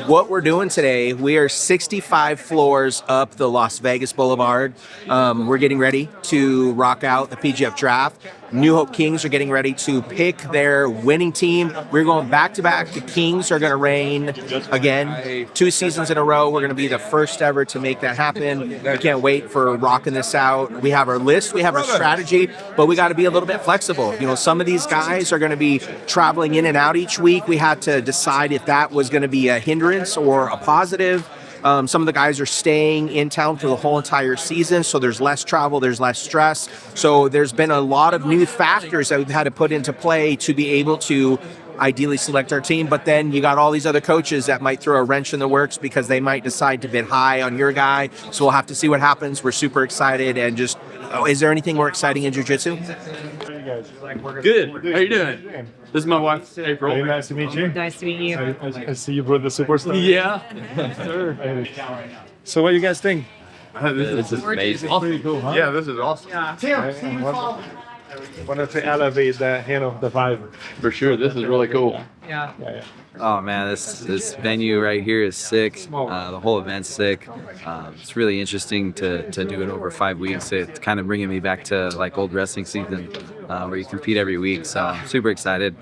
what we're doing today, we are 65 floors up the Las Vegas Boulevard. We're getting ready to rock out the PGF draft. New Hope Kings are getting ready to pick their winning team. We're going back-to-back. The Kings are going to reign again 2 seasons in a row. We're going to be the first ever to make that happen. We can't wait for rocking this out. We have our list, we have our strategy, but we got to be a little bit flexible. You know, some of these guys are going to be traveling in and out each week. We had to decide if that was going to be a hindrance or a positive. Some of the guys are staying in town for the whole entire season, so there's less travel, there's less stress. So there's been a lot of new factors that we've had to put into play to be able to ideally select our team. But then you got all these other coaches that might throw a wrench in the works because they might decide to bid high on your guy. So we'll have to see what happens. We're super excited. And just, is there anything more exciting in Jiu-Jitsu? Good. How you doing? This is my wife, April. Very nice to meet you. Nice to meet you. I see you brought the superstar. Yeah. Sure. So what do you guys think? This is amazing. Pretty cool, huh? Yeah, this is awesome. Wanted to elevate the, the vibe. For sure. This is really cool. Yeah. Oh man, this venue right here is sick. The whole event's sick. It's really interesting to do it over 5 weeks. It's kind of bringing me back to like old wrestling season where you compete every week. So I'm super excited.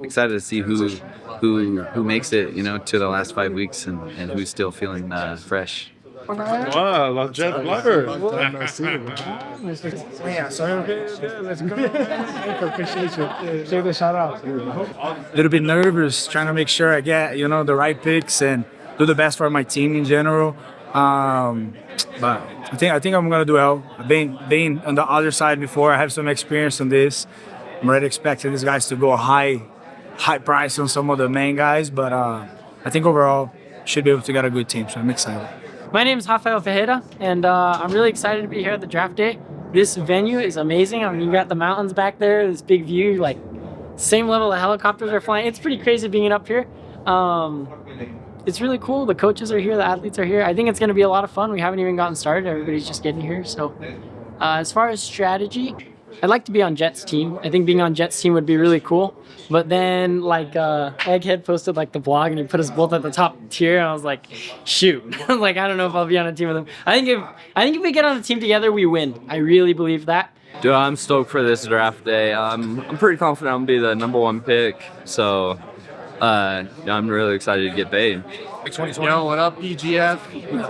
Excited to see who makes it, you know, to the last 5 weeks and who's still feeling fresh. Wow, Jet Lover. Yeah, so let's go. Appreciate you. Say the shout out. A little bit nervous, trying to make sure I get, you know, the right picks and do the best for my team in general. But I think I'm gonna do well. I've been on the other side before. I have some experience on this. I'm already expecting these guys to go high price on some of the main guys, but I think overall should be able to get a good team. So I'm excited. My name is Rafael Ferreira, and I'm really excited to be here at the draft day. This venue is amazing. I mean, you got the mountains back there, this big view, like same level the helicopters are flying. It's pretty crazy being up here. It's really cool. The coaches are here, the athletes are here. I think it's going to be a lot of fun. We haven't even gotten started. Everybody's just getting here. So as far as strategy, I'd like to be on Jet's team. I think being on Jet's team would be really cool. But then, like, Egghead posted, like, the blog, and he put us both at the top tier, and I was like, shoot. Like, I don't know if I'll be on a team with him. I think if we get on a team together, we win. I really believe that. Dude, I'm stoked for this draft day. I'm pretty confident I'm gonna be the #1 pick. So, I'm really excited to get paid. Yo, what up, PGF?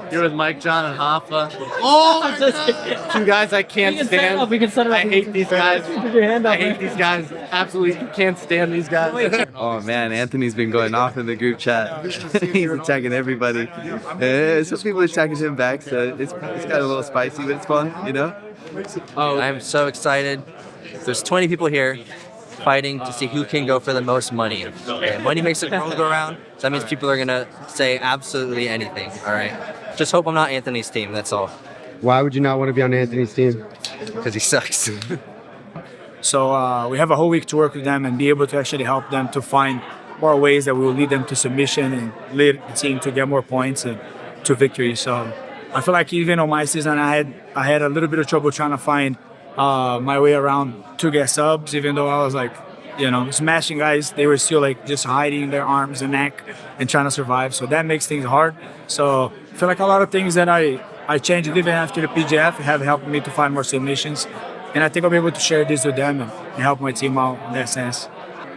Here with Mike, John, and Hoffa. Oh, 2 guys I can't stand. We can set it up. I hate these guys. Put your hand up. I hate these guys. Absolutely can't stand these guys. Oh man, Anthony's been going off in the group chat. He's attacking everybody. Some people are attacking him back, so it's got a little spicy, but it's fun, you know? Oh, I'm so excited. There's 20 people here fighting to see who can go for the most money. Okay, money makes the world go around, so that means people are gonna say absolutely anything, all right? Just hope I'm not Anthony's team, that's all. Why would you not want to be on Anthony's team? Because he sucks. So we have a whole week to work with them and be able to actually help them to find more ways that will lead them to submission and lead the team to get more points and to victory. So I feel like even on my season, I had a little bit of trouble trying to find my way around to get subs, even though I was like, you know, smashing guys. They were still like just hiding their arms and neck and trying to survive. So that makes things hard. So I feel like a lot of things that I changed even after the PGF have helped me to find more submissions. And I think I'll be able to share this with them and help my team out in that sense.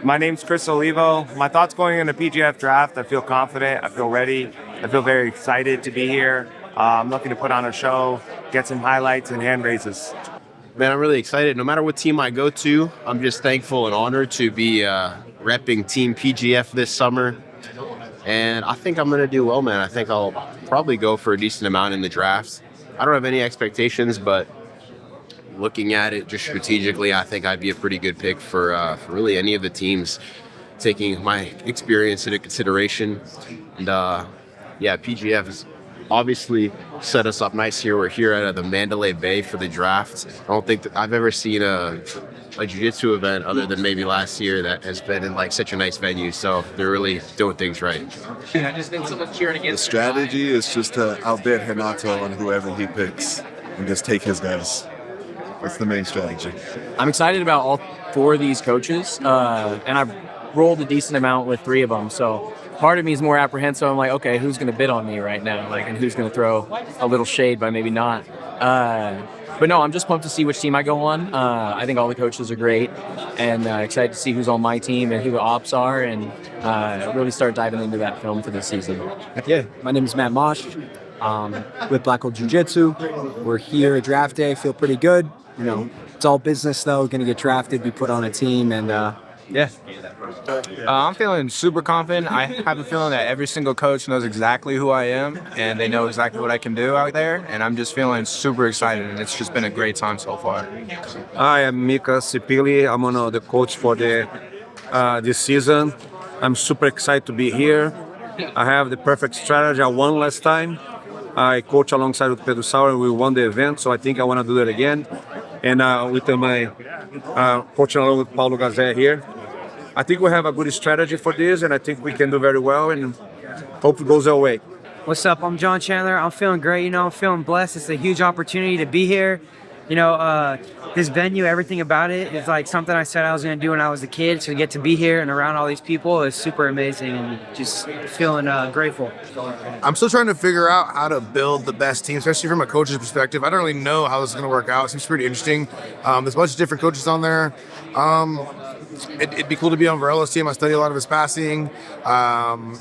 My name's Chris Olivo. My thoughts going into PGF draft, I feel confident, I feel ready, I feel very excited to be here. I'm looking to put on a show, get some highlights and hand raises. Man, I'm really excited. No matter what team I go to, I'm just thankful and honored to be repping Team PGF this summer. And I think I'm going to do well, man. I think I'll probably go for a decent amount in the draft. I don't have any expectations, but looking at it just strategically, I think I'd be a pretty good pick for really any of the teams, taking my experience into consideration. And PGF has obviously set us up nice here. We're here at the Mandalay Bay for the draft. I don't think that I've ever seen a jiu-jitsu event other than maybe last year that has been in like such a nice venue. So they're really doing things right. The strategy is just to outbid Renato on whoever he picks and just take his guys. That's the main strategy. I'm excited about all 4 of these coaches, and rolled a decent amount with 3 of them. So part of me is more apprehensive. I'm like, okay, who's going to bid on me right now? Like, and who's going to throw a little shade by maybe not? But no, I'm just pumped to see which team I go on. I think all the coaches are great, and excited to see who's on my team and who the ops are, and really start diving into that film for this season. Yeah, my name is Matt Mosh with Black Hole Jiu-Jitsu. We're here at draft day. Feel pretty good. You know, it's all business though. Going to get drafted, be put on a team, and yeah. I'm feeling super confident. I have a feeling that every single coach knows exactly who I am, and they know exactly what I can do out there, and I'm just feeling super excited, and it's just been a great time so far. I am Mica, Cipili. I'm one of the coach for this season. I'm super excited to be here. I have the perfect strategy. I won last time. I coach alongside with Pedro Sauer. We won the event, so I think I want to do that again. And with my coaching along with Paulo Gazé here. I think we have a good strategy for this, and I think we can do very well, and hope it goes our way. What's up? I'm John Chandler. I'm feeling great. You know, I'm feeling blessed. It's a huge opportunity to be here. You know, this venue, everything about it is like something I said I was going to do when I was a kid. So to get to be here and around all these people is super amazing, and just feeling grateful. I'm still trying to figure out how to build the best team, especially from a coach's perspective. I don't really know how this is going to work out. It seems pretty interesting. There's a bunch of different coaches on there. It'd be cool to be on Varela's team. I study a lot of his passing.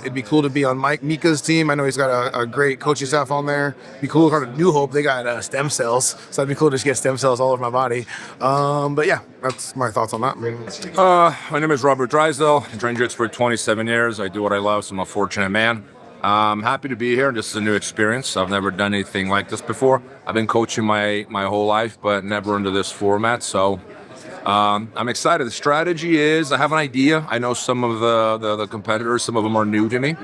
It'd be cool to be on Mica's team. I know he's got a great coaching staff on there. It'd be cool to go to New Hope. They got stem cells, so it'd be cool to just get stem cells all over my body. But yeah, that's my thoughts on that. My name is Robert Drysdale. I trained jiu-jitsu for 27 years. I do what I love, so I'm a fortunate man. I'm happy to be here. This is a new experience. I've never done anything like this before. I've been coaching my whole life, but never under this format, so I'm excited. The strategy is, I have an idea. I know some of the competitors, some of them are new to me.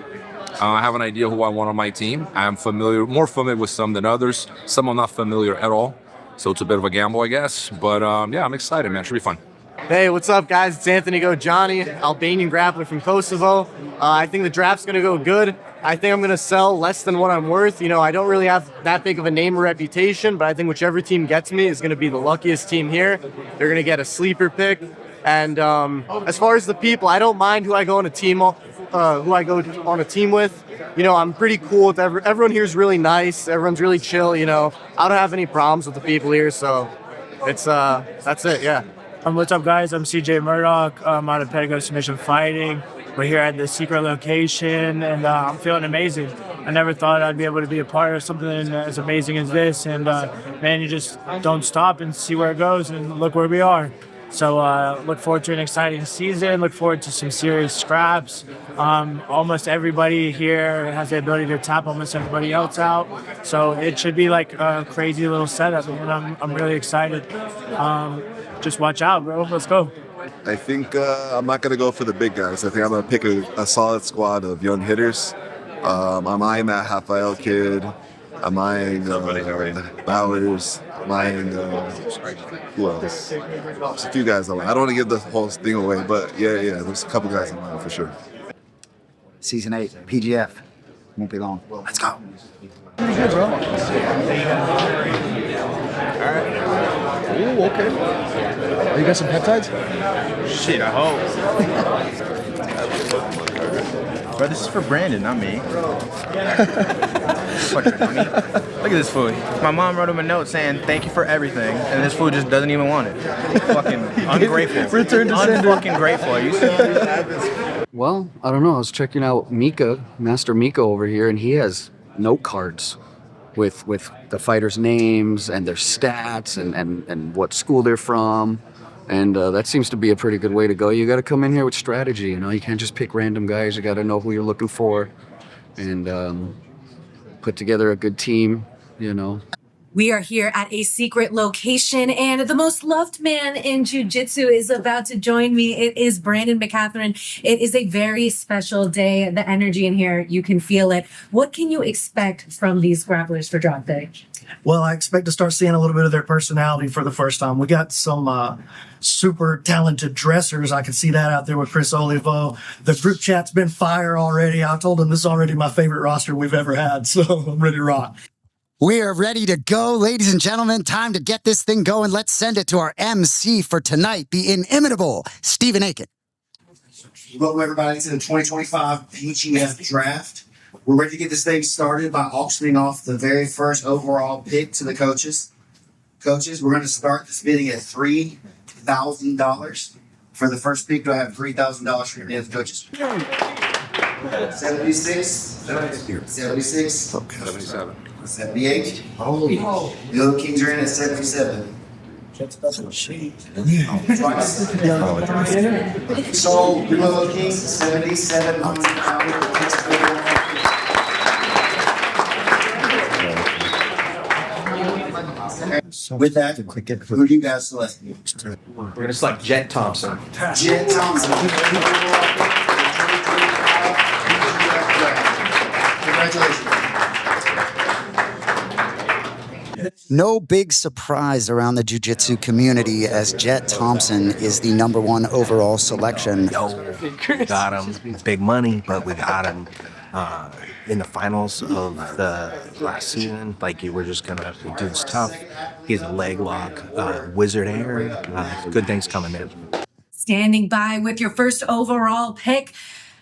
I have an idea who I want on my team. I'm more familiar with some than others. Some I'm not familiar at all. So it's a bit of a gamble, I guess. But yeah, I'm excited, man. It should be fun. Hey, what's up, guys? It's Anthony Johnny, Albanian grappler from Kosovo. I think the draft's going to go good. I think I'm going to sell less than what I'm worth. You know, I don't really have that big of a name or reputation, but I think whichever team gets me is going to be the luckiest team here. They're going to get a sleeper pick. And as far as the people, I don't mind who I go on a team with. You know, I'm pretty cool with everyone here is really nice. Everyone's really chill. You know, I don't have any problems with the people here, so it's that's it. Yeah. What's up, guys? I'm CJ Murdoch. I'm out of Pedigo Submission Fighting. We're here at the secret location, and I'm feeling amazing. I never thought I'd be able to be a part of something as amazing as this. And man, you just don't stop and see where it goes, and look where we are. So look forward to an exciting season. Look forward to some serious scraps. Almost everybody here has the ability to tap almost everybody else out. So it should be like a crazy little setup, and I'm really excited. Just watch out, bro. Let's go. I think I'm not going to go for the big guys. I think I'm going to pick a solid squad of young hitters. I'm eyeing that Rafael kid. I'm eyeing Bowers. I'm eyeing who else? There's a few guys I like. I don't want to give the whole thing away, but yeah, there's a couple guys in mind for sure. Season 8, PGF. Won't be long. Let's go. Pretty good, bro. Ooh, okay. Oh, you got some peptides? Shit, I hope. Bro, this is for Brandon, not me. Fucking dummy. Look at this fool. My mom wrote him a note saying thank you for everything, and this fool just doesn't even want it. Fucking ungrateful. Return to sender. Unfucking grateful. Are you serious? Well, I don't know. I was checking out Mica, Master Mica over here, and he has note cards with the fighters' names and their stats and what school they're from. And that seems to be a pretty good way to go. You got to come in here with strategy, you know. You can't just pick random guys. You got to know who you're looking for and put together a good team, you know. We are here at a secret location, and the most loved man in jiu-jitsu is about to join me. It is Brandon McCatherine. It is a very special day. The energy in here, you can feel it. What can you expect from these grapplers for drop day? Well, I expect to start seeing a little bit of their personality for the first time. We got some super talented dressers. I can see that out there with Chris Olivo. The group chat's been fire already. I told them this is already my favorite roster we've ever had, so I'm ready to rock. We are ready to go, ladies and gentlemen. Time to get this thing going. Let's send it to our MC for tonight, the inimitable Stephen Aiken. Welcome everybody to the 2025 PGF Draft. We're ready to get this thing started by auctioning off the very first overall pick to the coaches. Coaches, we're going to start this bidding at $3,000. For the first pick, do I have $3,000 for your names, coaches? 76, 76, 77. 78. Holy. The other Kings are in at 77. So, the Little Kings, 7,700. With that, who do you guys select? We're gonna select Jet Thompson. Jet Thompson. Congratulations. No big surprise around the jiu-jitsu community as Jet Thompson is the #1 overall selection. Got him. Big money, but we got him in the finals of the last season. Like, we're just gonna do this tough. He's a leg lock, wizard air. Good things coming in. Standing by with your first overall pick.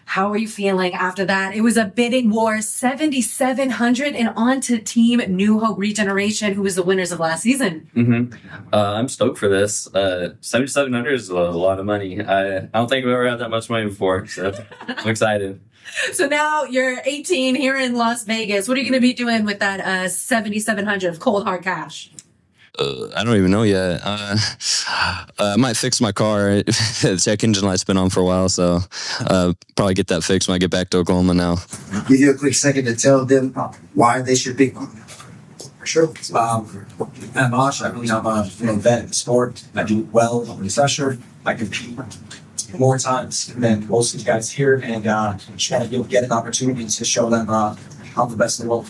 How are you feeling after that? It was a bidding war, 7,700 and on to Team New Hope Regeneration, who was the winners of last season. I'm stoked for this. 7,700 is a lot of money. I don't think we've ever had that much money before, so I'm excited. So now you're 18 here in Las Vegas. What are you going to be doing with that 7,700 of cold hard cash? I don't even know yet. I might fix my car. The check engine light's been on for a while, so probably get that fixed when I get back to Oklahoma now. Give you a quick second to tell them why they should be. For sure. I'm Mosh. I really am a vet in sport. I do well under pressure. I compete more times than most of you guys here, and just want to get an opportunity to show them I'm the best in the world.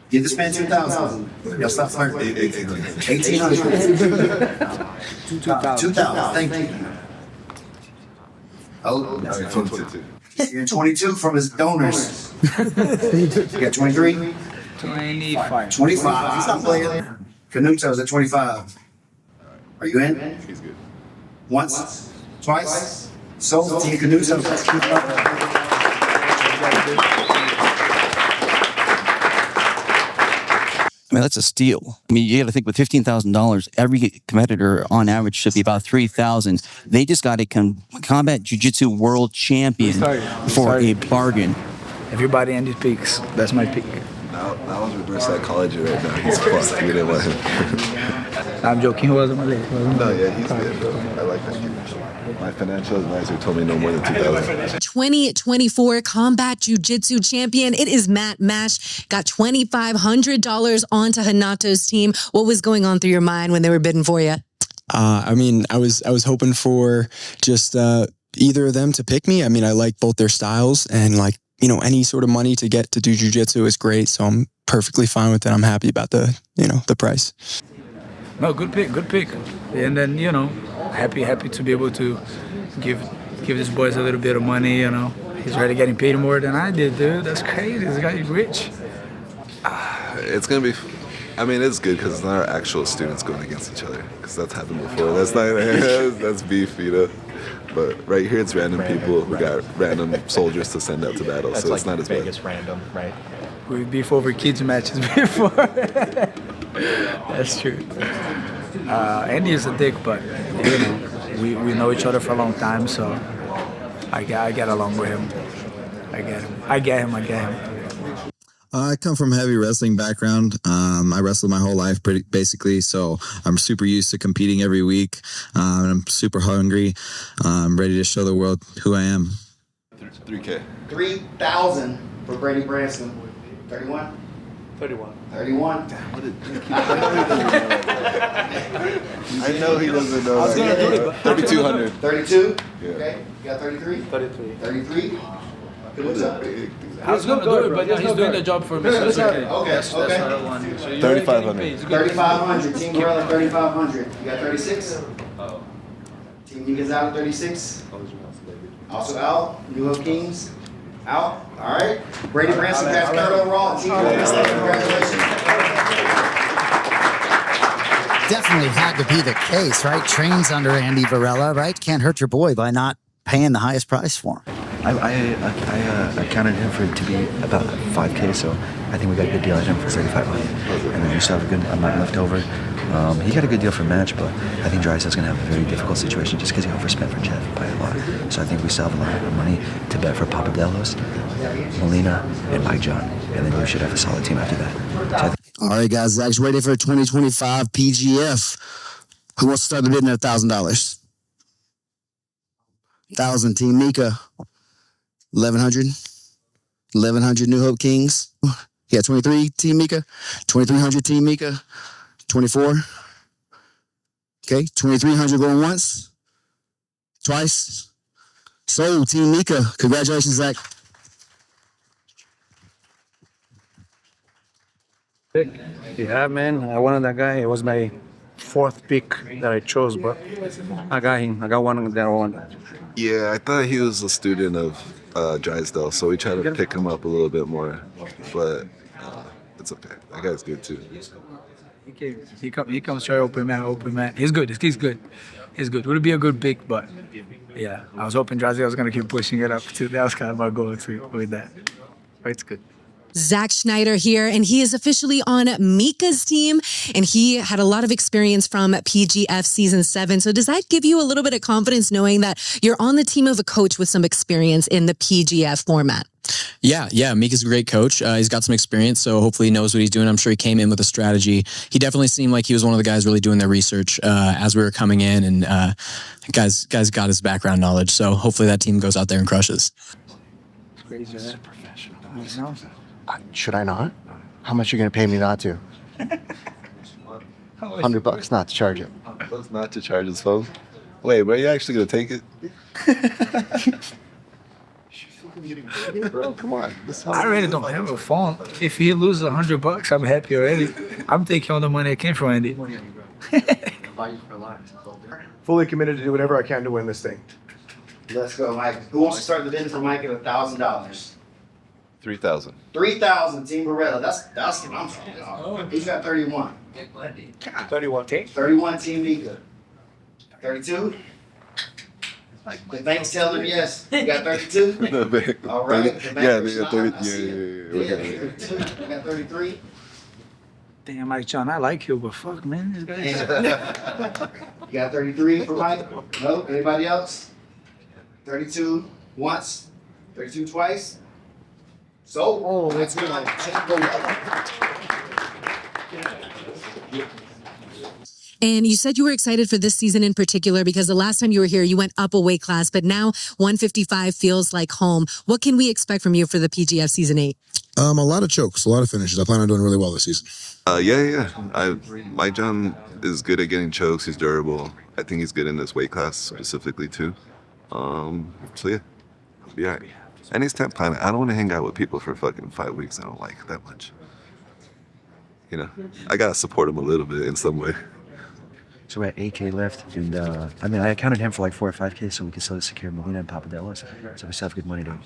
Give this man 2,000. Y'all stop flirting. 1,800. 2,000. Thank you. Oh, no, 22. You're 22 from his donors. You got 23? 25. 25. He's not playing. Canuto's at 25. Are you in? He's good. Once? Twice? So, Team Canuto. Let's keep up. I mean, that's a steal. I mean, you got to think with $15,000, every competitor on average should be about $3,000. They just got a combat jiu-jitsu world champion for a bargain. Everybody in these picks. That's my pick. That was reverse psychology right now. He's fucked. We didn't let him. I'm joking. He wasn't my leg. No, yeah, he's good, bro. I like that. My financial advisor told me no more than 2,000. 2024 Combat Jiu-Jitsu Champion. It is Matt Mash. Got $2,500 onto Renato's team. What was going on through your mind when they were bidding for you? I mean, I was hoping for just either of them to pick me. I mean, I like both their styles, and like, you know, any sort of money to get to do jiu-jitsu is great. So I'm perfectly fine with it. I'm happy about the price. No, good pick. And then, you know, happy to be able to give these boys a little bit of money, you know. He's already getting paid more than I did, dude. That's crazy. This guy's rich. It's going to be... I mean, it's good because it's not our actual students going against each other, because that's happened before. That's not... that's beef, you know. But right here, it's random people. We got random soldiers to send out to battle, so it's not as bad. Vegas random, right? We beef over kids matches before. That's true. Andy is a dick, but you know, we know each other for a long time, so I get along with him. I get him. I come from a heavy wrestling background. I wrestled my whole life, basically, so I'm super used to competing every week. I'm super hungry. I'm ready to show the world who I am. 3K. 3,000 for Brady Branson. 31? 31. 31. I know he doesn't know. I was gonna do it, but 3,200. 32? Yeah. Okay. You got 33? 33. 33? I was going to do it, but he's doing the job for me. So it's okay. That's what I want. 3,500. 3,500. Team Varela, 3,500. You got 36? Team Mica's out at 36. Also out. New Hope Kings out. All right. Brady Branson, that's third overall. Team Varela, congratulations. Definitely had to be the case, right? Trains under Andy Varela, right? Can't hurt your boy by not paying the highest price for him. I counted him for it to be about 5K, so I think we got a good deal at him for 3,500. And then we still have a good amount left over. He got a good deal for match, but I think Drysdale's going to have a very difficult situation just because he overspent for Jeff by a lot. So I think we still have a lot of money to bet for Papadelos, Molina, and Mike John. And then you should have a solid team after that. So All right, guys, Zach's ready for 2025 PGF. Who wants to start the bidding at $1,000? 1,000, Team Mica. 1,100. 1,100, New Hope Kings. Yeah, 23, Team Mica. 2,300, Team Mica. 24. Okay, 2,300 going once. Twice. Sold, Team Mica. Congratulations, Zach. Yeah, man, I wanted that guy. It was my fourth pick that I chose, but I got him. I got one that I wanted. Yeah, I thought he was a student of Drysdale, so we tried to pick him up a little bit more, but it's okay. That guy's good too. He comes straight open man. He's good. He's good. He's good. Would be a good pick, but yeah, I was hoping Drysdale was gonna keep pushing it up too. That was kind of my goal with that. But it's good. Zach Schneider here, and he is officially on Mica's team, and he had a lot of experience from PGF Season 7. So does that give you a little bit of confidence knowing that you're on the team of a coach with some experience in the PGF format? Yeah. Mica's a great coach. He's got some experience, so hopefully he knows what he's doing. I'm sure he came in with a strategy. He definitely seemed like he was one of the guys really doing their research as we were coming in, and guys got his background knowledge. So hopefully that team goes out there and crushes. Crazy, professional. Should I not? How much are you going to pay me not to? $100 not to charge it. That's not to charge his phone. Wait, were you actually gonna take it? Bro, come on. I really don't have a phone. If he loses $100, I'm happy already. I'm taking all the money I can from Andy. Fully committed to do whatever I can to win this thing. Let's go, Mike. Who wants to start the bidding for Mike at $1,000? 3,000. 3,000, Team Varela. That's what I'm talking about. He's got 31. 31. 31, Team Mica. 32. The bank's telling him yes. You got 32? All right. Yeah, they got 30. Yeah. 32. You got 33. Damn, Mike John, I like you, but fuck, man, this guy. You got 33 for Mike? No? Anybody else? 32 once. 32 twice. So, let's go. And you said you were excited for this season in particular because the last time you were here, you went up a weight class, but now 155 feels like home. What can we expect from you for the PGF Season 8? A lot of chokes, a lot of finishes. I plan on doing really well this season. Mike John is good at getting chokes. He's durable. I think he's good in this weight class specifically too. So yeah, he'll be all right. And he's temp planning. I don't want to hang out with people for fucking 5 weeks I don't like that much. You know, I gotta support him a little bit in some way. So we're at 8K left, and I counted him for like 4 or 5K, so we can still secure Molina and Papadelos. So we still have good money to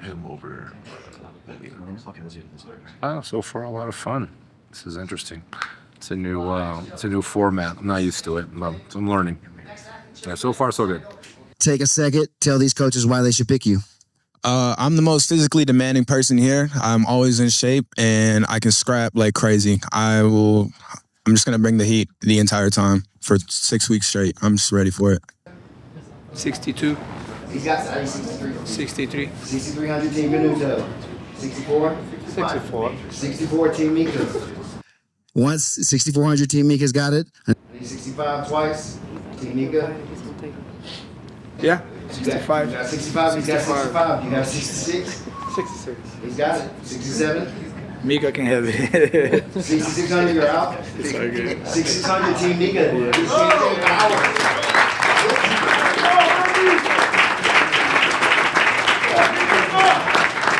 him over. So far, a lot of fun. This is interesting. It's a new format. I'm not used to it, but I'm learning. Yeah, so far, so good. Take a second, tell these coaches why they should pick you. I'm the most physically demanding person here. I'm always in shape, and I can scrap like crazy. I'm just going to bring the heat the entire time for 6 weeks straight. I'm just ready for it. 62. He's got 63. 63. 6,300, Team Canuto. 64? 64. 64, Team Mica. Once, 6,400, Team Mica's got it. 65 twice, Team Mica. Yeah, 65. You got 65, he's got 65. You got 66? 66. He's got it. 67? Mica can have it. 6,600, you're out. It's all good. 6,600, Team Mica.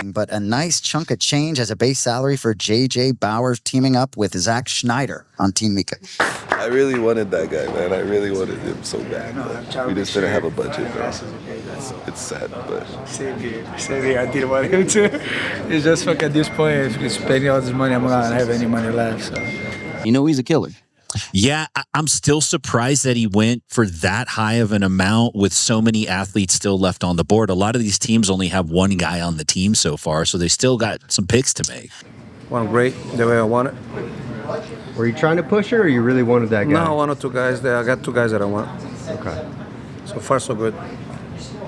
But a nice chunk of change as a base salary for JJ Bowers teaming up with Zach Schneider on Team Mica. I really wanted that guy, man. I really wanted him so bad. But we just didn't have a budget, bro. It's sad, but... Same here. I didn't want him to. It's just fuck at this point, if you're spending all this money, I'm not going to have any money left. So. You know he's a killer. Yeah, I'm still surprised that he went for that high of an amount with so many athletes still left on the board. A lot of these teams only have one guy on the team so far, so they still got some picks to make. Went great the way I wanted. Were you trying to push it, or you really wanted that guy? No, I wanted two guys there. I got two guys that I want. Okay. So far, so good.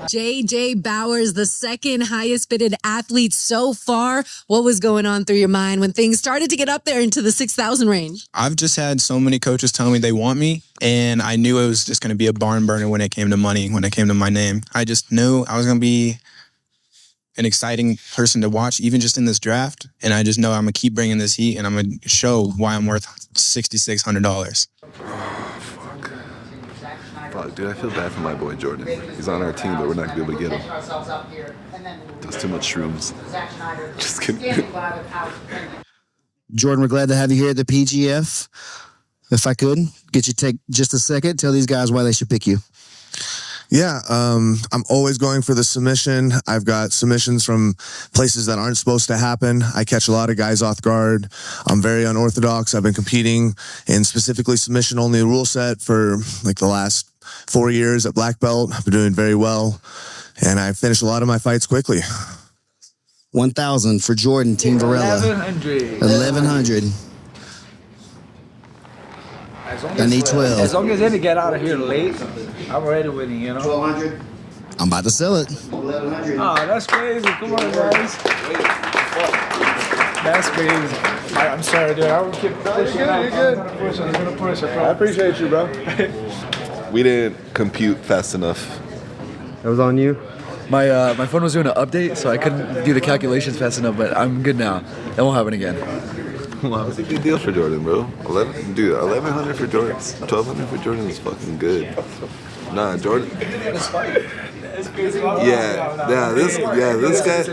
JJ Bowers, the second highest bidded athlete so far. What was going on through your mind when things started to get up there into the 6,000 range? I've just had so many coaches tell me they want me, and I knew it was just going to be a barn burner when it came to money, when it came to my name. I just knew I was going to be an exciting person to watch, even just in this draft, and I just know I'm going to keep bringing this heat, and I'm going to show why I'm worth $6,600. Fuck, dude, I feel bad for my boy Jordan. He's on our team, but we're not gonna be able to get him. Does too much shrooms. Just kidding. Jordan, we're glad to have you here at the PGF. If I could, get you take just a second, tell these guys why they should pick you. Yeah, I'm always going for the submission. I've got submissions from places that aren't supposed to happen. I catch a lot of guys off guard. I'm very unorthodox. I've been competing in specifically submission-only rule set for like the last 4 years at black belt. I've been doing very well, and I finish a lot of my fights quickly. 1,000 for Jordan, Team Varela. 1,100. I need 12. As long as they get out of here late, I'm already winning, you know? 1,200. I'm about to sell it. 1,100. Oh, that's crazy. Come on, guys. That's crazy. I'm sorry, dude. I will keep pushing. You're good. I'm gonna push it, bro. I appreciate you, bro. We didn't compute fast enough. That was on you? My phone was doing an update, so I couldn't do the calculations fast enough, but I'm good now. That won't happen again. Wow, that's a good deal for Jordan, bro. 1,100 for Jordan. 1,200 for Jordan is fucking good. Nah, Jordan. That's crazy. This guy.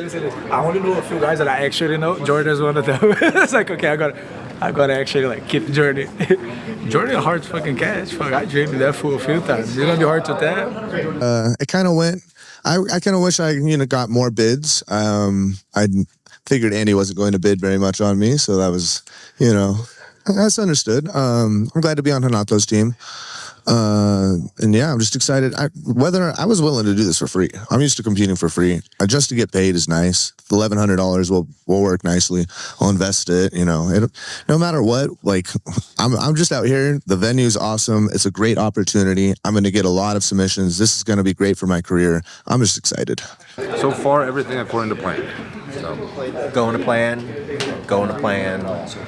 I want to know a few guys that I actually know. Jordan's one of them. It's like, okay, I gotta actually like keep Jordan. Jordan hard to fucking catch. Fuck, I dreamed of that fool a few times. It's gonna be hard to tap. It kind of went. I kind of wish I got more bids. I figured Andy wasn't going to bid very much on me, so that was, that's understood. I'm glad to be on Renato's team. And yeah, I'm just excited. I was willing to do this for free. I'm used to competing for free. Just to get paid is nice. $1,100 will work nicely. I'll invest it. No matter what. Like, I'm just out here. The venue's awesome. It's a great opportunity. I'm going to get a lot of submissions. This is going to be great for my career. I'm just excited. So far, everything according to plan. So. Going to plan.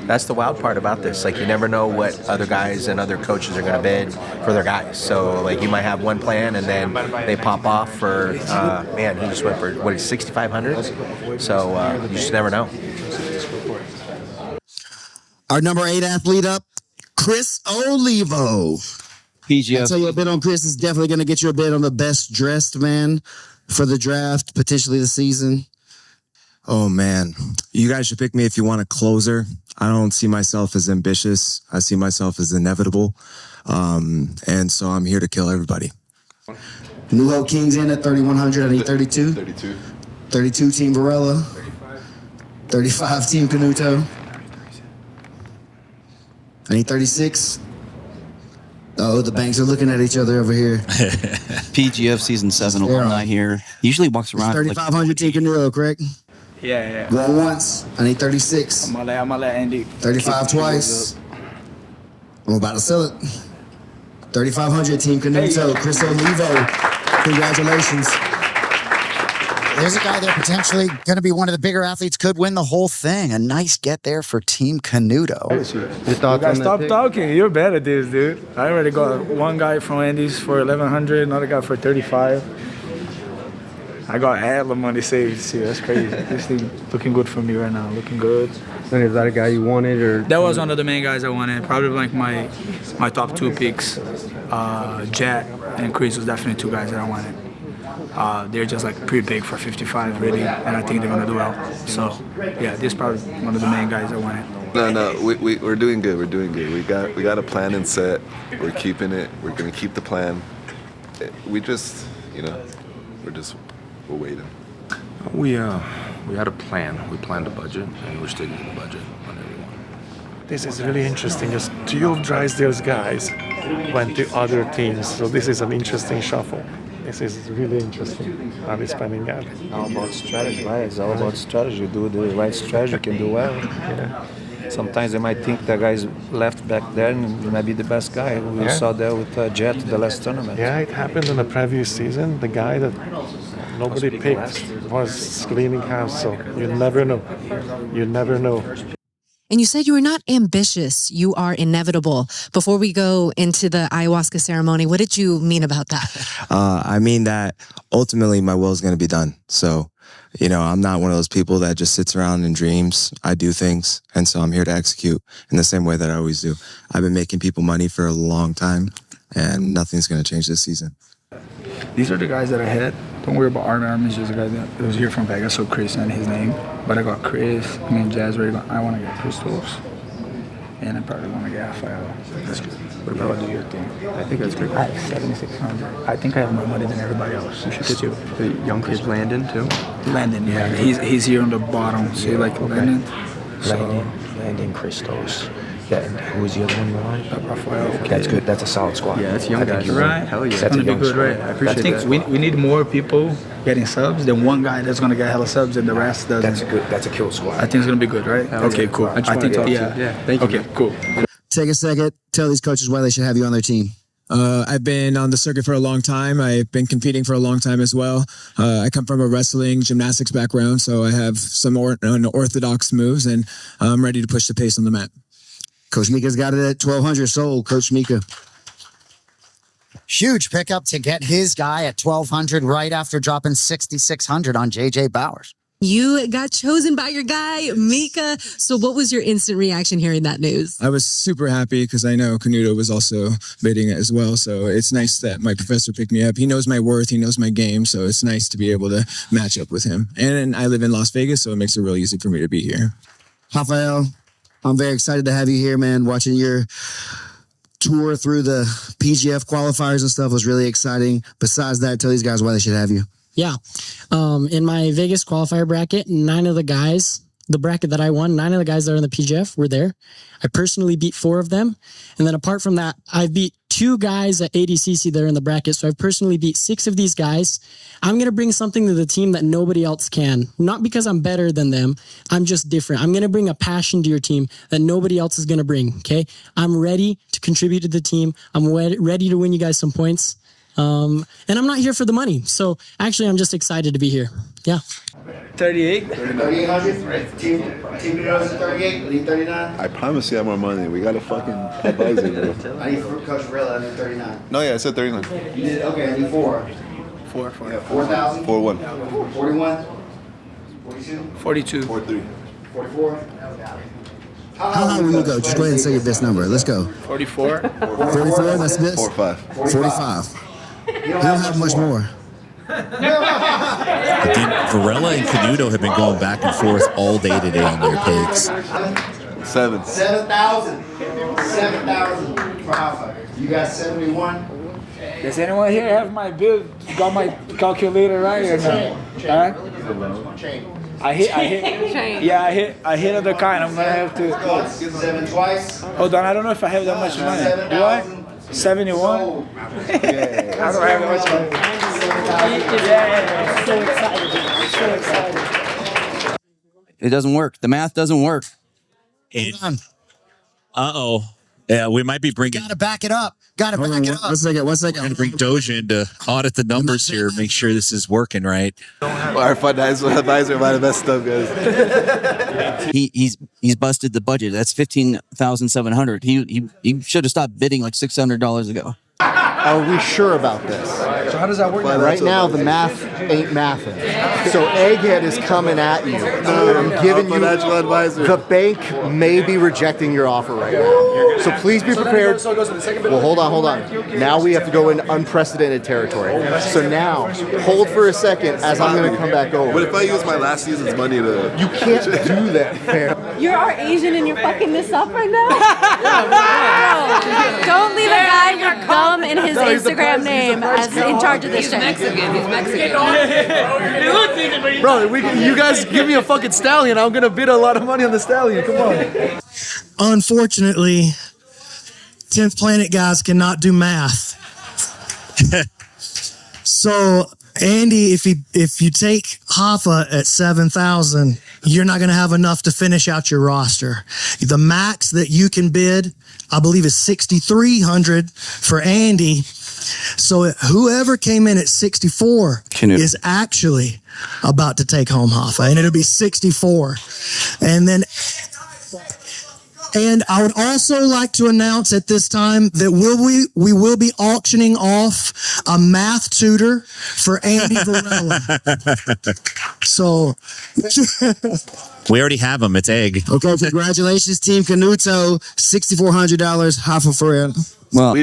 That's the wild part about this. Like, you never know what other guys and other coaches are going to bid for their guys. So, like, you might have one plan and then they pop off for, he just went for, what is 6,500? So, you just never know. Our number 8 athlete up, Chris Olivo. PGF. I'll tell you, a bid on Chris is definitely going to get you a bid on the best dressed man for the draft, potentially the season. Oh, man. You guys should pick me if you want a closer. I don't see myself as ambitious. I see myself as inevitable. And so I'm here to kill everybody. New Hope Kings in at 3,100. I need 32. 32 Team Varela. 35 Team Canuto. I need 36. Oh, the banks are looking at each other over here. PGF Season 7 alumni here. Usually walks around. 3,500 Team Canuto, correct? Yeah. Going once. I need 36. I'm gonna let Andy. 35 twice. I'm about to sell it. 3,500 Team Canuto. Chris Olivo. Congratulations. There's a guy there potentially going to be one of the bigger athletes, could win the whole thing. A nice get there for Team Canuto. Stop talking. You're bad at this, dude. I already got one guy from Andy's for 1,100, another guy for 35. I got hella money saved. See, that's crazy. This thing looking good for me right now. Looking good. And is that a guy you wanted, or? That was one of the main guys I wanted. Probably like my top 2 picks. Jet and Chris was definitely 2 guys that I wanted. They're just like pretty big for 55 really, and I think they're gonna do well. So yeah, this is probably one of the main guys I wanted. No, we're doing good. We're doing good. We got a plan in set. We're keeping it. We're gonna keep the plan. We just, we're waiting. We had a plan. We planned a budget, and we're sticking to the budget on everyone. This is really interesting because two of Drysdale's guys went to other teams, so this is an interesting shuffle. This is really interesting. How he's spending that. All about strategy, right? It's all about strategy. You do the right strategy, you can do well. Yeah. Sometimes they might think the guy's left back there and he might be the best guy. We saw that with Jet the last tournament. Yeah, it happened in the previous season. The guy that nobody picked was cleaning house, so you never know. You never know. And you said you were not ambitious, you are inevitable. Before we go into the ayahuasca ceremony, what did you mean about that? I mean that ultimately my will is going to be done. So, you know, I'm not one of those people that just sits around and dreams. I do things. And so I'm here to execute in the same way that I always do. I've been making people money for a long time and nothing's going to change this season. These are the guys that I had. Don't worry about Armin. Armin's just a guy that was here from Vegas, so Chris and his name. But I got Chris, and then Jazz ready. I want to get Christos, and I probably want to get Rafael. That's good. What about do your thing? I think that's good. I have 7,600. I think I have more money than everybody else. You should get you. The young kid Landon too. Landon, yeah. He's here on the bottom. So you like Landon? Landon Christos. Yeah, and who was the other one you wanted? Rafael. That's good. That's a solid squad. Yeah, that's young guys. Right? Hell yeah. It's going to be good, right? I appreciate that. We need more people getting subs than one guy that's going to get hella subs and the rest doesn't. That's good. That's a kill squad. I think it's going to be good, right? Okay, cool. I think, yeah. Thank you. Okay, cool. Take a second. Tell these coaches why they should have you on their team. I've been on the circuit for a long time. I've been competing for a long time as well. I come from a wrestling gymnastics background, so I have some unorthodox moves, and I'm ready to push the pace on the mat. Coach Mica's got it at 1,200 sold. Coach Mica. Huge pickup to get his guy at 1,200 right after dropping 6,600 on JJ Bowers. You got chosen by your guy, Mica. So what was your instant reaction hearing that news? I was super happy because I know Canuto was also bidding it as well. So it's nice that my professor picked me up. He knows my worth. He knows my game. So it's nice to be able to match up with him. And I live in Las Vegas, so it makes it real easy for me to be here. Rafael, I'm very excited to have you here, man. Watching your tour through the PGF qualifiers and stuff was really exciting. Besides that, tell these guys why they should have you. Yeah. In my Vegas qualifier bracket, 9 of the guys, the bracket that I won, 9 of the guys that are in the PGF were there. I personally beat 4 of them. And then apart from that, I beat 2 guys at ADCC that are in the bracket. So I've personally beat 6 of these guys. I'm going to bring something to the team that nobody else can. Not because I'm better than them. I'm just different. I'm going to bring a passion to your team that nobody else is going to bring. Okay. I'm ready to contribute to the team. I'm ready to win you guys some points. And I'm not here for the money. So actually, I'm just excited to be here. Yeah. 38. 3,800. Team knows 38. Leave 39. I promise you I have more money. We got a fucking advisor, bro. I need Coach Varela. I need 39. No, yeah, I said 39. You did okay. I need 4. 4,000. 41. 41. 42. 42. 43. 44. How high will you go? Just go ahead and say your best number. Let's go. 44. 44, that's this? 45. 45. You don't have much more. Again, Varela and Canuto have been going back and forth all day today on their picks. 7. 7,000. 7,000 for Alpha. You got 71. Does anyone here have my bill? Got my calculator right or no? Huh? I hit other kind. I'm gonna have to. 7 twice. Hold on, I don't know if I have that much money. Do I? 71? I don't have that much money. So excited. So excited. It doesn't work. The math doesn't work. Uh-oh. Yeah, we might be bringing... Gotta back it up. Gotta back it up. One second. We're going to bring Doja in to audit the numbers here, make sure this is working right. Our financial advisor might have messed up, guys. He's busted the budget. That's $15,700. He should have stopped bidding like $600 ago. Are we sure about this? So how does that work? Right now, the math ain't mathing. So Egghead is coming at you. I'm giving you financial advisor. The bank may be rejecting your offer right now. So please be prepared. Well, hold on. Now we have to go into unprecedented territory. So now, hold for a second as I'm going to come back over. What if I use my last season's money to... You can't do that, fam. You're our Asian and you're fucking this up right now? Bro, don't leave a guy with gum in his his Instagram name as in charge of this show. Bro, you guys give me a fucking stallion. I'm gonna bid a lot of money on the stallion. Come on. Unfortunately, 10th Planet guys cannot do math. So, Andy, if you take Hoffa at 7,000, you're not going to have enough to finish out your roster. The max that you can bid, I believe, is 6,300 for Andy. So whoever came in at 64 is actually about to take home Hoffa, and it'll be 64. And I would also like to announce at this time that we will be auctioning off a math tutor for Andy Varela. So we already have him. It's Egg. Okay, congratulations, Team Canuto. $6,400, Hoffa Varela. Well,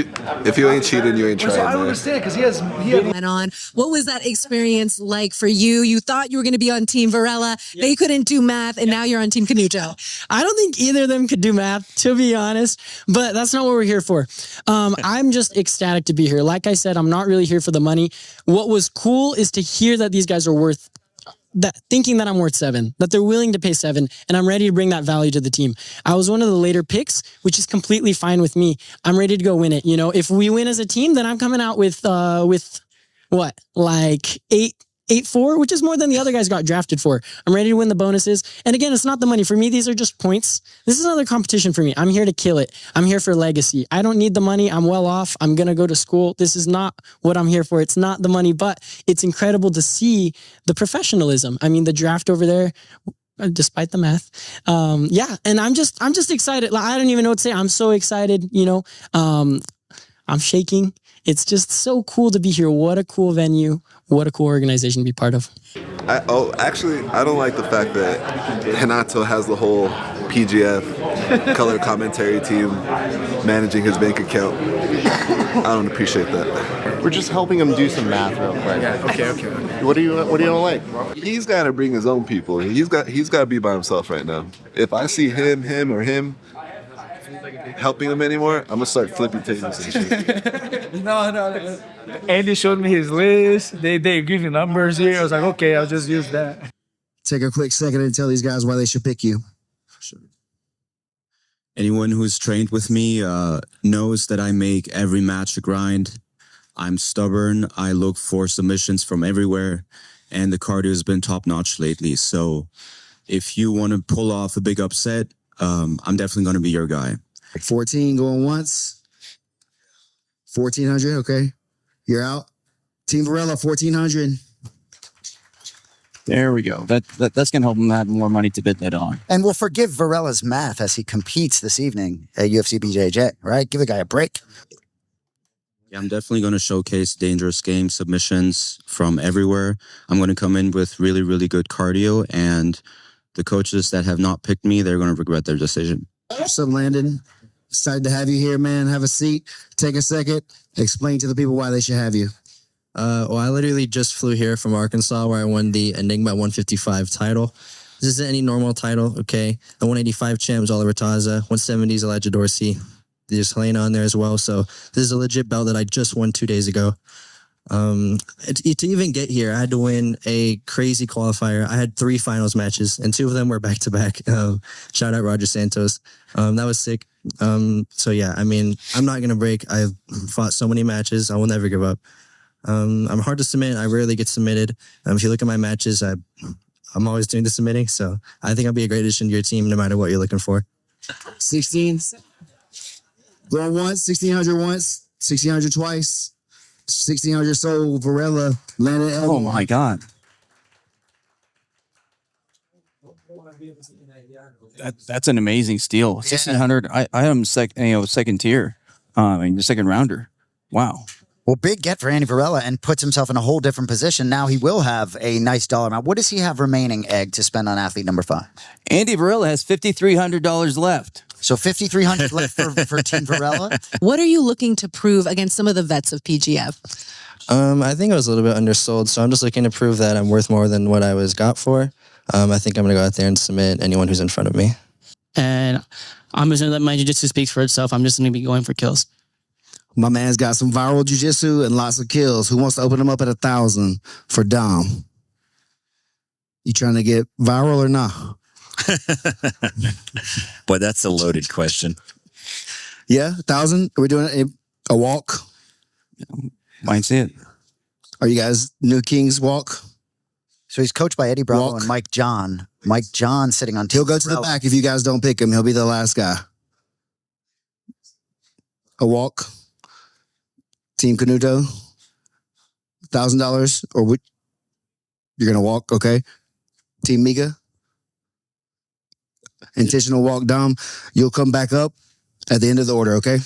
if you ain't cheating, you ain't trying. I don't understand because he had Went on. What was that experience like for you? You thought you were going to be on Team Varela. They couldn't do math, and now you're on Team Canuto. I don't think either of them could do math, to be honest, but that's not what we're here for. I'm just ecstatic to be here. Like I said, I'm not really here for the money. What was cool is to hear that these guys are worth thinking that I'm worth 7, that they're willing to pay 7, and I'm ready to bring that value to the team. I was one of the later picks, which is completely fine with me. I'm ready to go win it. You know, if we win as a team, then I'm coming out with what, like 8-4, which is more than the other guys got drafted for. I'm ready to win the bonuses. And again, it's not the money. For me, these are just points. This is another competition for me. I'm here to kill it. I'm here for legacy. I don't need the money. I'm well off. I'm going to go to school. This is not what I'm here for. It's not the money, but it's incredible to see the professionalism. I mean, the draft over there, despite the math. Yeah. And I'm just excited. Like, I don't even know what to say. I'm so excited, you know. I'm shaking. It's just so cool to be here. What a cool venue. What a cool organization to be part of. Actually, I don't like the fact that Renato has the whole PGF color commentary team managing his bank account. I don't appreciate that. We're just helping him do some math real quick. Yeah, okay. What do you don't like? He's got to bring his own people. He's got to be by himself right now. If I see him helping him anymore, I'm gonna start flipping tables and shit. No. Andy showed me his list. They give you numbers here. I was like, okay, I'll just use that. Take a quick second and tell these guys why they should pick you. Anyone who's trained with me knows that I make every match a grind. I'm stubborn. I look for submissions from everywhere, and the cardio has been top notch lately. So if you want to pull off a big upset, I'm definitely going to be your guy. 14 going once. 1,400, okay. You're out. Team Varela, 1,400. There we go. That's going to help him have more money to bid that on. And we'll forgive Varela's math as he competes this evening at UFC BJJ, right? Give the guy a break. Yeah, I'm definitely going to showcase dangerous game submissions from everywhere. I'm going to come in with really, really good cardio, and the coaches that have not picked me, they're going to regret their decision. What's up, Landon? Excited to have you here, man. Have a seat. Take a second. Explain to the people why they should have you. Well, I literally just flew here from Arkansas where I won the Enigma 155 title. This isn't any normal title, okay? The 185 champ was Oliver Taza. 170 is Elijah Dorsey. There's Helena on there as well. So this is a legit belt that I just won 2 days ago. To even get here, I had to win a crazy qualifier. I had 3 finals matches, and 2 of them were back-to-back. Shout out Roger Santos. That was sick. So yeah, I mean, I'm not going to break. I've fought so many matches. I will never give up. I'm hard to submit. I rarely get submitted. If you look at my matches, I'm always doing the submitting. So I think I'll be a great addition to your team no matter what you're looking for. 16. Going once, 1,600 once, 1,600 twice. 1,600 sold. Varela landed. Oh my God. That's an amazing steal. 1,600. I am second tier. The second rounder. Wow. Well, big get for Andy Varela and puts himself in a whole different position. Now he will have a nice dollar amount. What does he have remaining, Egg, to spend on athlete number 5? Andy Varela has $5,300 left. So $5,300 left for Team Varela. What are you looking to prove against some of the vets of PGF? I think I was a little bit undersold, so I'm just looking to prove that I'm worth more than what I was got for. I think I'm going to go out there and submit anyone who's in front of me. And I'm just going to let my jiu-jitsu speak for itself. I'm just going to be going for kills. My man's got some viral jiu-jitsu and lots of kills. Who wants to open them up at 1,000 for Dom? You trying to get viral or not? Boy, that's a loaded question. Yeah, 1,000. Are we doing a walk? Might see it. Are you guys new Kings walk? So he's coached by Eddie Bravo and Mike John. Mike John sitting on. He'll go to the back if you guys don't pick him. He'll be the last guy. A walk. Team Canuto. $1,000 or what? You're gonna walk, okay? Team Mica. Intentional walk, Dom. You'll come back up at the end of the order, okay?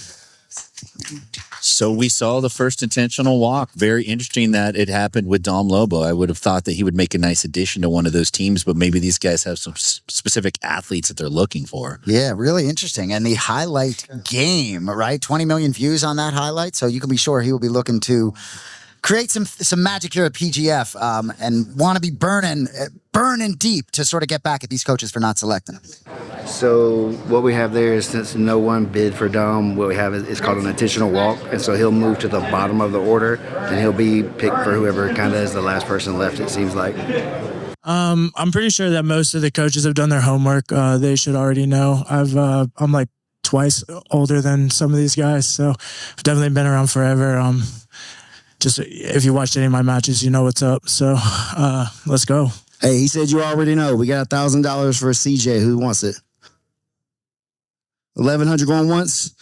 So we saw the first intentional walk. Very interesting that it happened with Dom Lobo. I would have thought that he would make a nice addition to one of those teams, but maybe these guys have some specific athletes that they're looking for. Yeah, really interesting. And the highlight game, right? 20 million views on that highlight. So you can be sure he will be looking to create some magic here at PGF and want to be burning deep to sort of get back at these coaches for not selecting him. So what we have there is, since no one bid for Dom, what we have is called an intentional walk, and so he'll move to the bottom of the order, and he'll be picked for whoever kind of is the last person left, it seems like. I'm pretty sure that most of the coaches have done their homework. They should already know. I'm like twice older than some of these guys, so I've definitely been around forever. Just if you watched any of my matches, you know what's up. So let's go. Hey, he said you already know. We got $1,000 for CJ. Who wants it? 1,100 going once.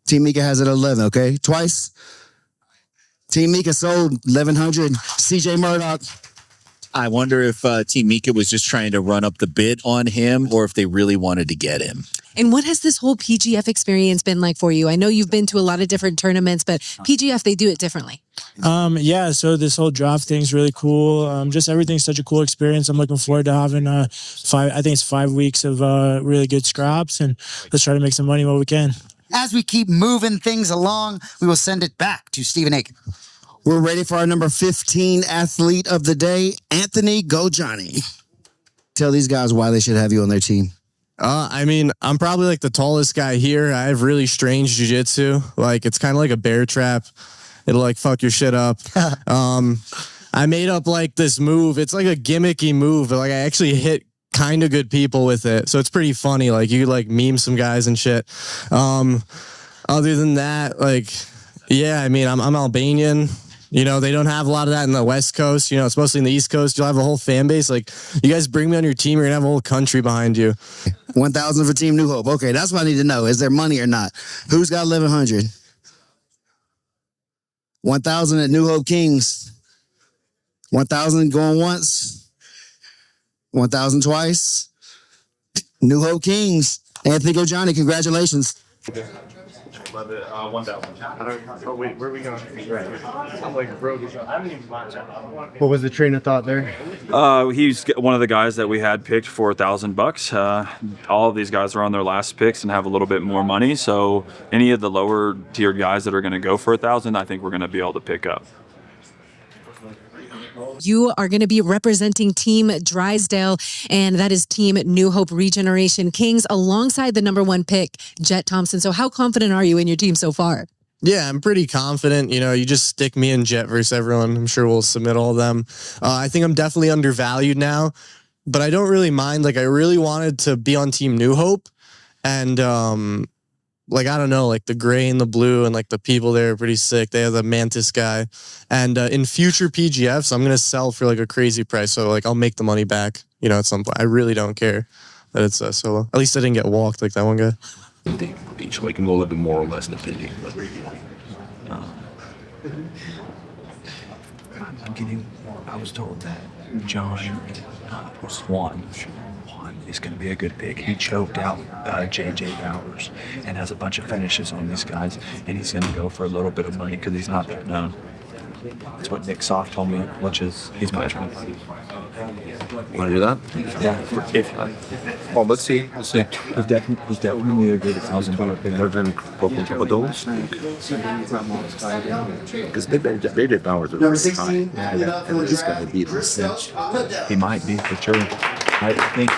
Team Mica has it at 11, okay? Twice. Team Mica sold 1,100. CJ Murdoch. I wonder if Team Mica was just trying to run up the bid on him or if they really wanted to get him. And what has this whole PGF experience been like for you? I know you've been to a lot of different tournaments, but PGF, they do it differently. Yeah, so this whole draft thing's really cool. Just everything's such a cool experience. I'm looking forward to having I think it's 5 weeks of really good scraps, and let's try to make some money while we can. As we keep moving things along, we will send it back to Stephen Aiken. We're ready for our number 15 athlete of the day, Anthony Gojani. Tell these guys why they should have you on their team. I mean, I'm probably like the tallest guy here. I have really strange jiu-jitsu. Like, it's kind of like a bear trap. It'll like fuck your shit up. I made up like this move. It's like a gimmicky move, but like I actually hit kind of good people with it. So it's pretty funny. Like you could like meme some guys and shit. Other than that, like, yeah, I mean, I'm Albanian. You know, they don't have a lot of that in the West Coast. You know, it's mostly in the East Coast. You'll have a whole fan base. Like, you guys bring me on your team, you're going to have a whole country behind you. 1,000 for Team New Hope. Okay, that's what I need to know. Is there money or not? Who's got 1,100? 1,000 at New Hope Kings. 1,000 going once. 1,000 twice. New Hope Kings. Anthony Gojani, congratulations. Love it. 1,000. Oh, wait, where are we going? I'm like broke. I haven't even bought that. What was the train of thought there? He's one of the guys that we had picked for $1,000. All of these guys are on their last picks and have a little bit more money. So any of the lower tier guys that are going to go for $1,000, I think we're going to be able to pick up. You are going to be representing Team Drysdale, and that is Team New Hope Regeneration Kings, alongside the #1 pick, Jet Thompson. So how confident are you in your team so far? Yeah, I'm pretty confident. You know, you just stick me and Jet versus everyone. I'm sure we'll submit all of them. I think I'm definitely undervalued now, but I don't really mind. Like, I really wanted to be on Team New Hope, and like, I don't know, like the gray and the blue and like the people there are pretty sick. They have the Mantis guy. And in future PGFs, I'm going to sell for like a crazy price. So like I'll make the money back, you know, at some point. I really don't care that it's solo. At least I didn't get walked like that one guy. So we can go a little bit more or less depending. I was told that John Swan is going to be a good pick. He choked out JJ Bowers and has a bunch of finishes on these guys, and he's going to go for a little bit of money because he's not that known. That's what Nick Soft told me, which is he's my friend. Want to do that? Yeah. Well, let's see. Let's see. He's definitely a good $1,000 More than for those? Because they did Bowers. Number 16. He's going to be the cinch. He might be for sure. I think.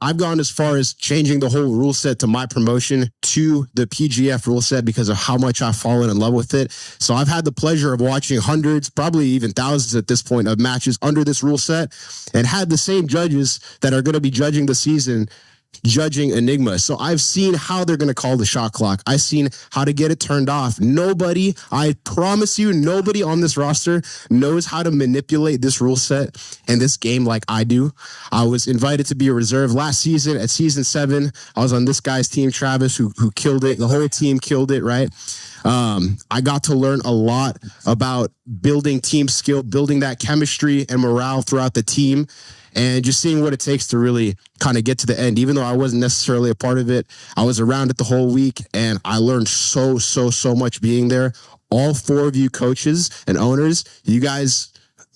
I've gone as far as changing the whole rule set to my promotion to the PGF rule set because of how much I've fallen in love with it. So I've had the pleasure of watching hundreds, probably even thousands at this point, of matches under this rule set, and had the same judges that are going to be judging the season judging Enigma. So I've seen how they're going to call the shot clock. I've seen how to get it turned off. Nobody, I promise you, nobody on this roster knows how to manipulate this rule set and this game like I do. I was invited to be a reserve last season at season 7. I was on this guy's team, Travis, who killed it. The whole team killed it, right? I got to learn a lot about building team skill, building that chemistry and morale throughout the team, and just seeing what it takes to really kind of get to the end. Even though I wasn't necessarily a part of it, I was around it the whole week, and I learned so much being there. All 4 of you coaches and owners, you guys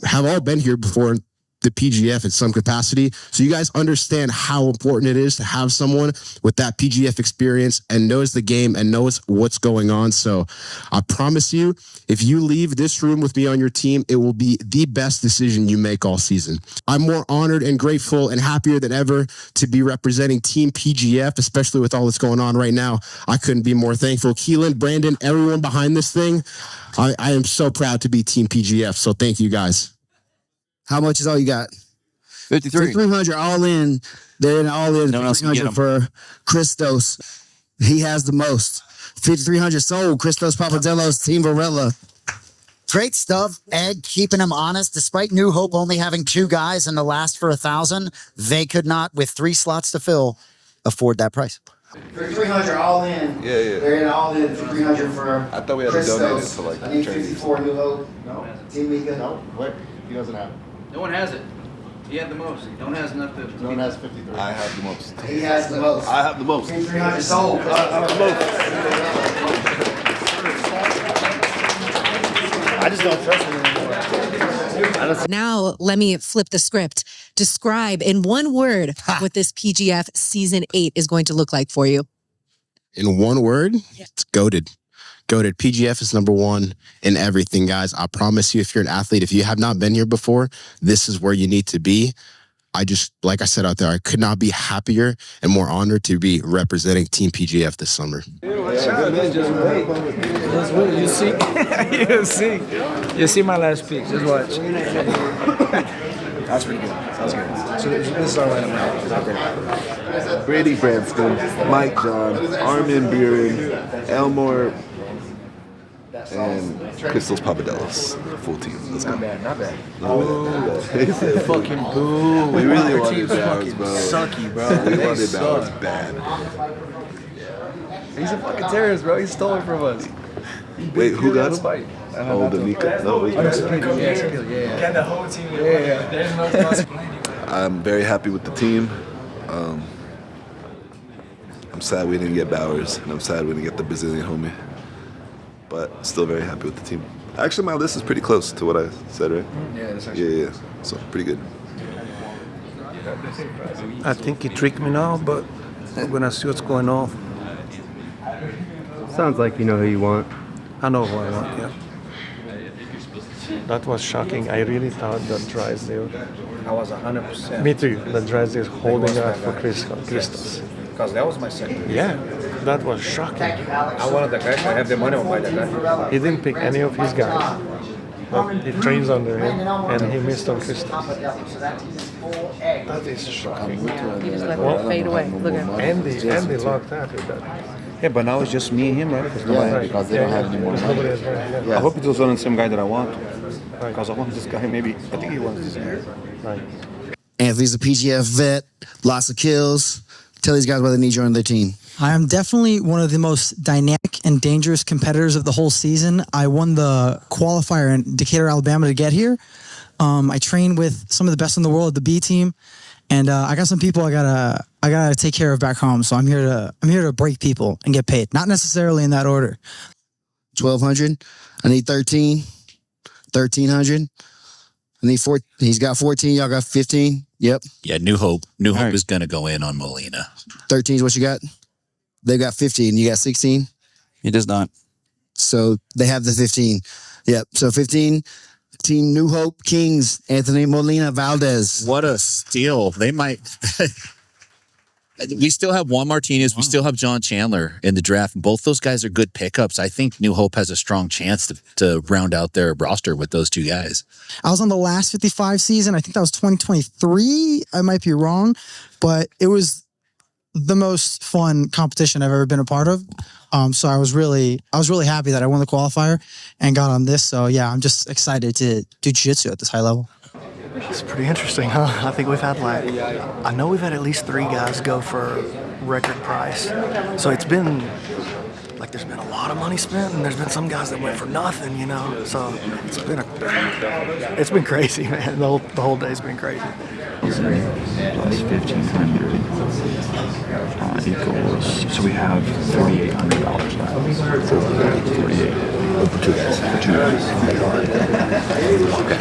have all been here before the PGF in some capacity. So you guys understand how important it is to have someone with that PGF experience and knows the game and knows what's going on. So I promise you, if you leave this room with me on your team, it will be the best decision you make all season. I'm more honored and grateful and happier than ever to be representing Team PGF, especially with all that's going on right now. I couldn't be more thankful. Keelan, Brandon, everyone behind this thing, I am so proud to be Team PGF. So thank you guys. How much is all you got? 53. 300 all in. They're in all in. No one else can get 'em. For Christos. He has the most. 5,300 sold. Christos Papadellos, Team Varela. Great stuff, Ed, keeping him honest. Despite New Hope only having 2 guys in the last for 1,000, they could not, with 3 slots to fill, afford that price. 300 all in. Yeah. They're in all in for 300 for I thought we had to donate it Christos. to like I need trainees. 54 New Hope. No. Team Mica. No, what? He doesn't have it. No one has it. He had the most. No one has enough to. No one has 53. I have the most. He has the most. I have the most. 300 sold. I have the most. I just don't trust him anymore. Now, let me flip the script. Describe in one word what this PGF Season 8 is going to look like for you. In one word, it's goated. Goated. PGF is number 1 in everything, guys. I promise you, if you're an athlete, if you have not been here before, this is where you need to be. I just, like I said out there, I could not be happier and more honored to be representing Team PGF this summer. You see, you see my last pick. Just watch. That's pretty good. Sounds good. So this is our lineup now. Not great. Brady Branston, Mike John, Armin Buren, Elmore, and Christos Papadellos. Full team. Let's go. Not bad. Not bad. Fucking boo. We really Our wanted team's Bowers, fucking bro. sucky, bro. We They wanted Bowers suck. bad. He's a fucking terrorist, bro. He stole it from us. Wait, who got him? Oh, the Mica. No, it was Mica. Yeah. Get the whole team. I'm very happy with the team. I'm sad we didn't get Bowers, and I'm sad we didn't get the Brazilian homie. But still very happy with the team. Actually, my list is pretty close to what I said, right? Yeah, that's actually. Yeah. So pretty good. I think he tricked me now, but we're gonna see what's going on. Sounds like you know who you want. I know who I want, yeah. That was shocking. I really thought that Drysdale. I was 100%. Me too. That Drysdale is holding out for Christos. Because that was my second. Yeah, that was shocking. I wanted that guy. I have the money on my that guy. He didn't pick any of his guys. But he trains under him, and he missed on Christos. That is shocking. You just let it fade away. Look at him. Andy locked out with that. Yeah, but now it's just me and him, right? Because they don't have any more money. I hope it was on the same guy that I want. Because I want this guy, maybe. I think he wants this guy. Right. Anthony's a PGF vet, lots of kills. Tell these guys why they need you on their team. I am definitely one of the most dynamic and dangerous competitors of the whole season. I won the qualifier in Decatur, Alabama to get here. I train with some of the best in the world, the B team, and I got some people I gotta take care of back home. So I'm here to break people and get paid. Not necessarily in that order. 1,200. I need 13. 1,300. I need 4. He's got 14. Y'all got 15. Yep. Yeah, New Hope. New Hope is going to go in on Molina. 13 is what you got? They got 15. You got 16? He does not. So they have the 15. Yep. So 15. Team New Hope Kings, Anthony Molina Valdez. What a steal. They might. we still have Juan Martinez. We still have John Chandler in the draft. Both those guys are good pickups. I think New Hope has a strong chance to round out their roster with those two guys. I was on the last 55 season. I think that was 2023. I might be wrong, but it was the most fun competition I've ever been a part of. So I was really happy that I won the qualifier and got on this. So yeah, I'm just excited to do jiu-jitsu at this high level. It's pretty interesting, huh? I think we've had I know we've had at least 3 guys go for record price. So it's been there's been a lot of money spent, and there's been some guys that went for nothing, you know. So it's been crazy, man. The whole day's been crazy. Plus 1,500 equals. So we have $3,800 left. 48. For 2 guys. For 2 guys. Okay.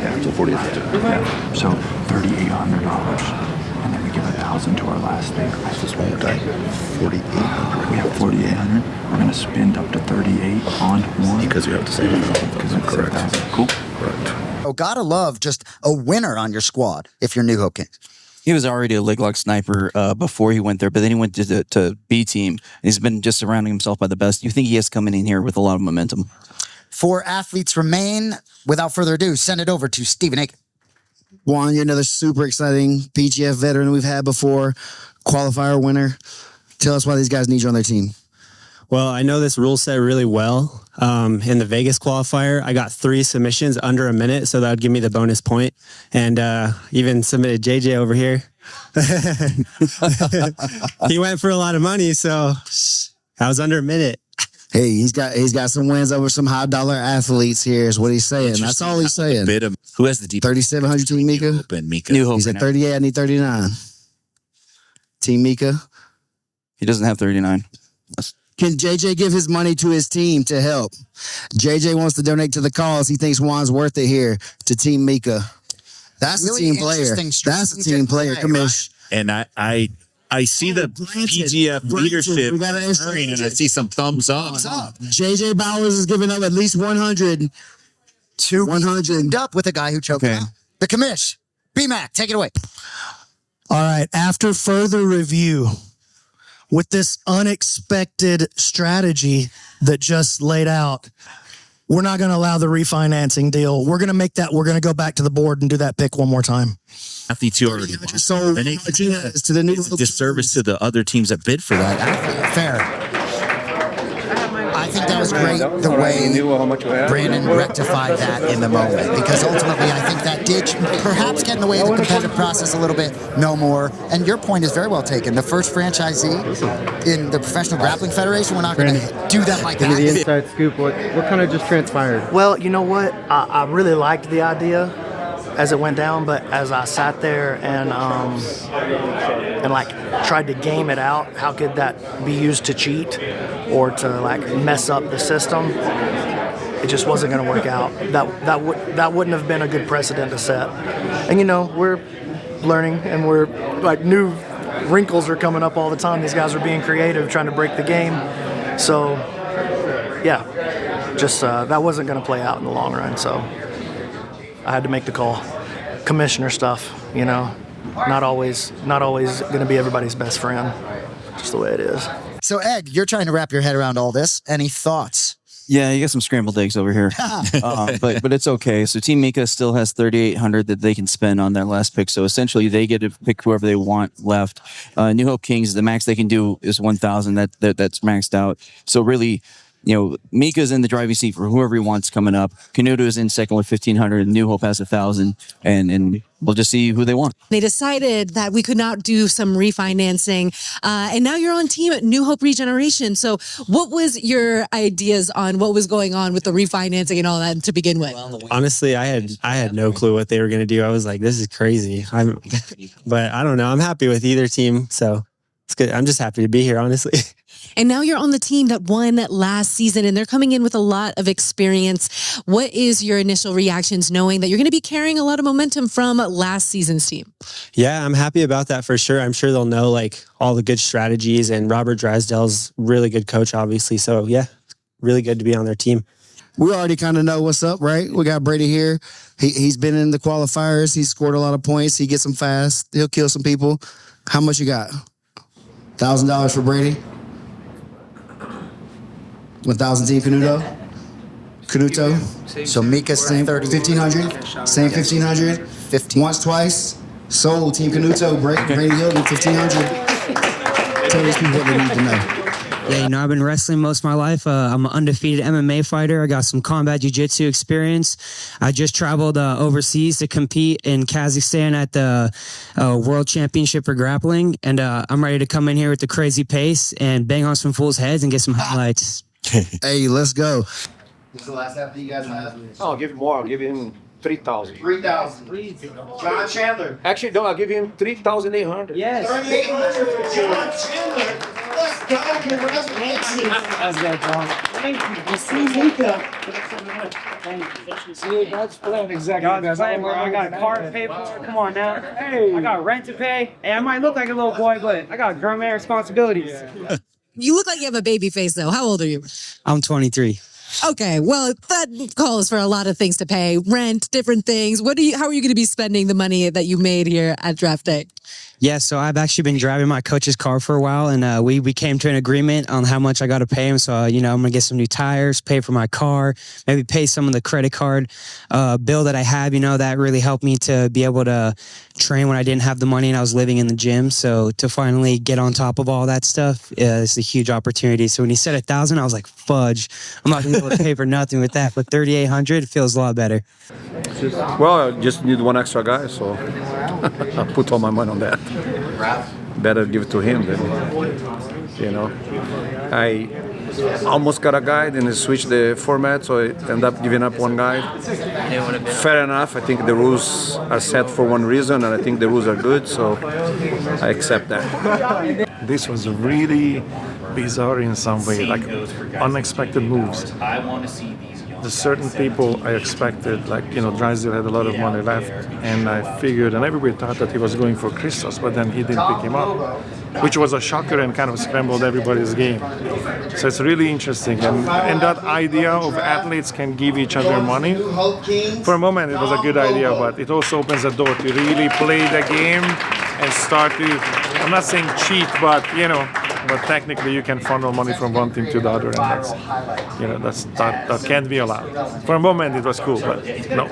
Yeah, so 48 for 2. Yeah. So $3,800. And then we give 1,000 to our last pick. Just one more time. 4,800. We have 4,800. We're gonna spend up to 38 on one because we have to save 1,000. Because it's correct. Cool. Correct. Oh, gotta love just a winner on your squad if you're New Hope Kings. He was already a leg lock sniper before he went there, but then he went to B team. And he's been just surrounding himself by the best. You think he has coming in here with a lot of momentum? 4 athletes remain. Without further ado, send it over to Stephen Aiken. Juan, you're another super exciting PGF veteran we've had before, qualifier winner. Tell us why these guys need you on their team. Well, I know this rule set really well. In the Vegas qualifier, I got 3 submissions under a minute, so that would give me the bonus point. And even submitted JJ over here. He went for a lot of money, so I was under a minute. Hey, he's got some wins over some high dollar athletes here is what he's saying. That's all he's saying. Who has the deep 3,700 Team Mica? Mica. New Hope. He's at 38. I need 39. Team Mica. He doesn't have 39. Can JJ give his money to his team to help? JJ wants to donate to the cause. He thinks Juan's worth it here to Team Mica. That's Really a team player. interesting That's a team player. Commish. And I see the PGF leadership turning, and I see some thumbs up. JJ Bowers is giving up at least 100. 100. Up with a guy who choked out. The commish. B-Mac, take it away. All right. After further review, with this unexpected strategy that just laid out, we're not going to allow the refinancing deal. We're going to go back to the board and do that pick one more time. Athletes who already won. So to the new disservice to the other teams that bid for that athlete. Fair. I think that was great the way Brandon rectified that in the moment, because ultimately I think that did perhaps get in the way of the competitive process a little bit. No more. And your point is very well taken. The first franchisee in the Professional Grappling Federation, we're not going to do that like that. Give me the inside scoop. What kind of just transpired? Well, you know what? I really liked the idea as it went down, but as I sat there and tried to game it out, how could that be used to cheat or to mess up the system? It just wasn't going to work out. That wouldn't have been a good precedent to set. And we're learning, and we're new wrinkles are coming up all the time. These guys are being creative, trying to break the game. So yeah, just that wasn't going to play out in the long run. So I had to make the call. Commissioner stuff, not always going to be everybody's best friend. Just the way it is. So Ed, you're trying to wrap your head around all this. Any thoughts? Yeah, you got some scrambled eggs over here, but it's okay. So Team Mica still has 3,800 that they can spend on their last pick. So essentially, they get to pick whoever they want left. New Hope Kings, the max they can do is 1,000. That's maxed out. So really, Mica's in the driving seat for whoever he wants coming up. Canuto is in second with 1,500. New Hope has 1,000, and we'll just see who they want. They decided that we could not do some refinancing, and now you're on team at New Hope Regeneration. So what was your ideas on what was going on with the refinancing and all that to begin with? Honestly, I had no clue what they were going to do. I was like, this is crazy. But I don't know. I'm happy with either team, so it's good. I'm just happy to be here, honestly. And now you're on the team that won last season, and they're coming in with a lot of experience. What is your initial reactions knowing that you're going to be carrying a lot of momentum from last season's team? Yeah, I'm happy about that for sure. I'm sure they'll know all the good strategies, and Robert Drysdale's really good coach, obviously. So yeah, really good to be on their team. we already kind of know what's up, right? We got Brady here. He's been in the qualifiers. He's scored a lot of points. He gets them fast. He'll kill some people. How much you got? $1,000 for Brady. 1,000 Team Canuto. So Mica Same 1,500. Same 1,500. 15. Once, twice. Sold Team Canuto. Brady Hilton 1,500. Tell these people what they need to know. Yeah, I've been wrestling most of my life. I'm an undefeated MMA fighter. I got some combat jiu-jitsu experience. I just traveled overseas to compete in Kazakhstan at the World Championship for grappling. And I'm ready to come in here with the crazy pace and bang on some fools' heads and get some highlights. Hey, let's go. This is the last athlete you guys have. Oh, I'll give him more. I'll give him 3,000. 3,000. John Chandler. Actually, no, I'll give him 3,800. Yes. 3,800 for John Chandler. Let's go. Congratulations. That's good, John. Thank you. You see Mica. See, God's plan exactly. God's plan, bro. I got car to pay for. Come on now. Hey. I got rent to pay. Hey, I might look like a little boy, but I got grown man responsibilities. You look like you have a baby face, though. How old are you? I'm 23. Okay, well, that calls for a lot of things to pay, rent, different things. How are you going to be spending the money that you made here at draft day? Yeah, so I've actually been driving my coach's car for a while, and we came to an agreement on how much I got to pay him. So, I'm going to get some new tires, pay for my car, maybe pay some of the credit card bill that I have. That really helped me to be able to train when I didn't have the money and I was living in the gym. So to finally get on top of all that stuff is a huge opportunity. So when he said 1,000, I was like, fudge, I'm not going to be able to pay for nothing with that. But 3,800 feels a lot better. Well, I just need one extra guy, so I'll put all my money on that. Better give it to him than, I almost got a guy, then I switched the format, so I ended up giving up one guy. Fair enough. I think the rules are set for one reason, and I think the rules are good, so I accept that. This was really bizarre in some way, like unexpected moves. There's certain people I expected, like, Drysdale had a lot of money left, and I figured, and everybody thought that he was going for Christos, but then he didn't pick him up, which was a shocker and kind of scrambled everybody's game. So it's really interesting, and that idea of athletes can give each other money, for a moment it was a good idea, but it also opens the door to really play the game and start to, I'm not saying cheat, but but technically you can funnel money from one team to the other, and that can't be allowed. For a moment it was cool, but no.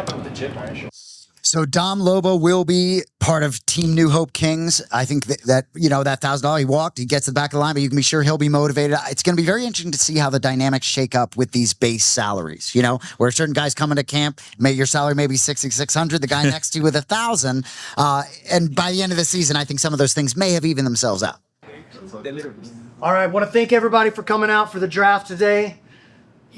So Dom Lobo will be part of Team New Hope Kings. I think that $1,000 he walked, he gets to the back of the line, but you can be sure he'll be motivated. It's going to be very interesting to see how the dynamics shake up with these base salaries. Where certain guys come into camp, your salary may be $6,600, the guy next to you with $1,000, and by the end of the season, I think some of those things may have evened themselves out. All right, I want to thank everybody for coming out for the draft today.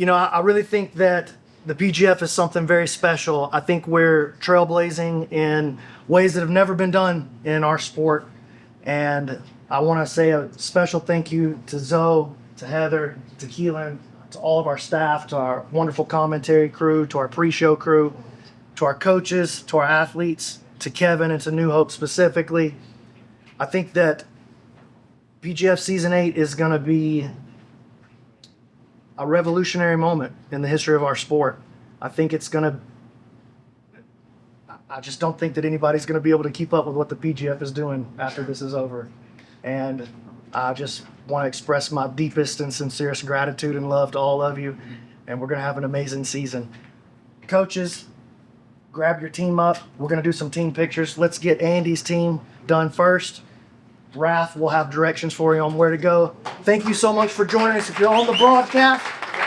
I really think that the PGF is something very special. I think we're trailblazing in ways that have never been done in our sport. And I want to say a special thank you to Zoe, to Heather, to Keelan, to all of our staff, to our wonderful commentary crew, to our pre-show crew, to our coaches, to our athletes, to Kevin and to New Hope specifically. I think that PGF Season 8 is going to be a revolutionary moment in the history of our sport. I think it's going to, I just don't think that anybody's going to be able to keep up with what the PGF is doing after this is over. And I just want to express my deepest and sincerest gratitude and love to all of you. And we're going to have an amazing season. Coaches, grab your team up. We're going to do some team pictures. Let's get Andy's team done first. Raph will have directions for you on where to go. Thank you so much for joining us. If you're on the broadcast,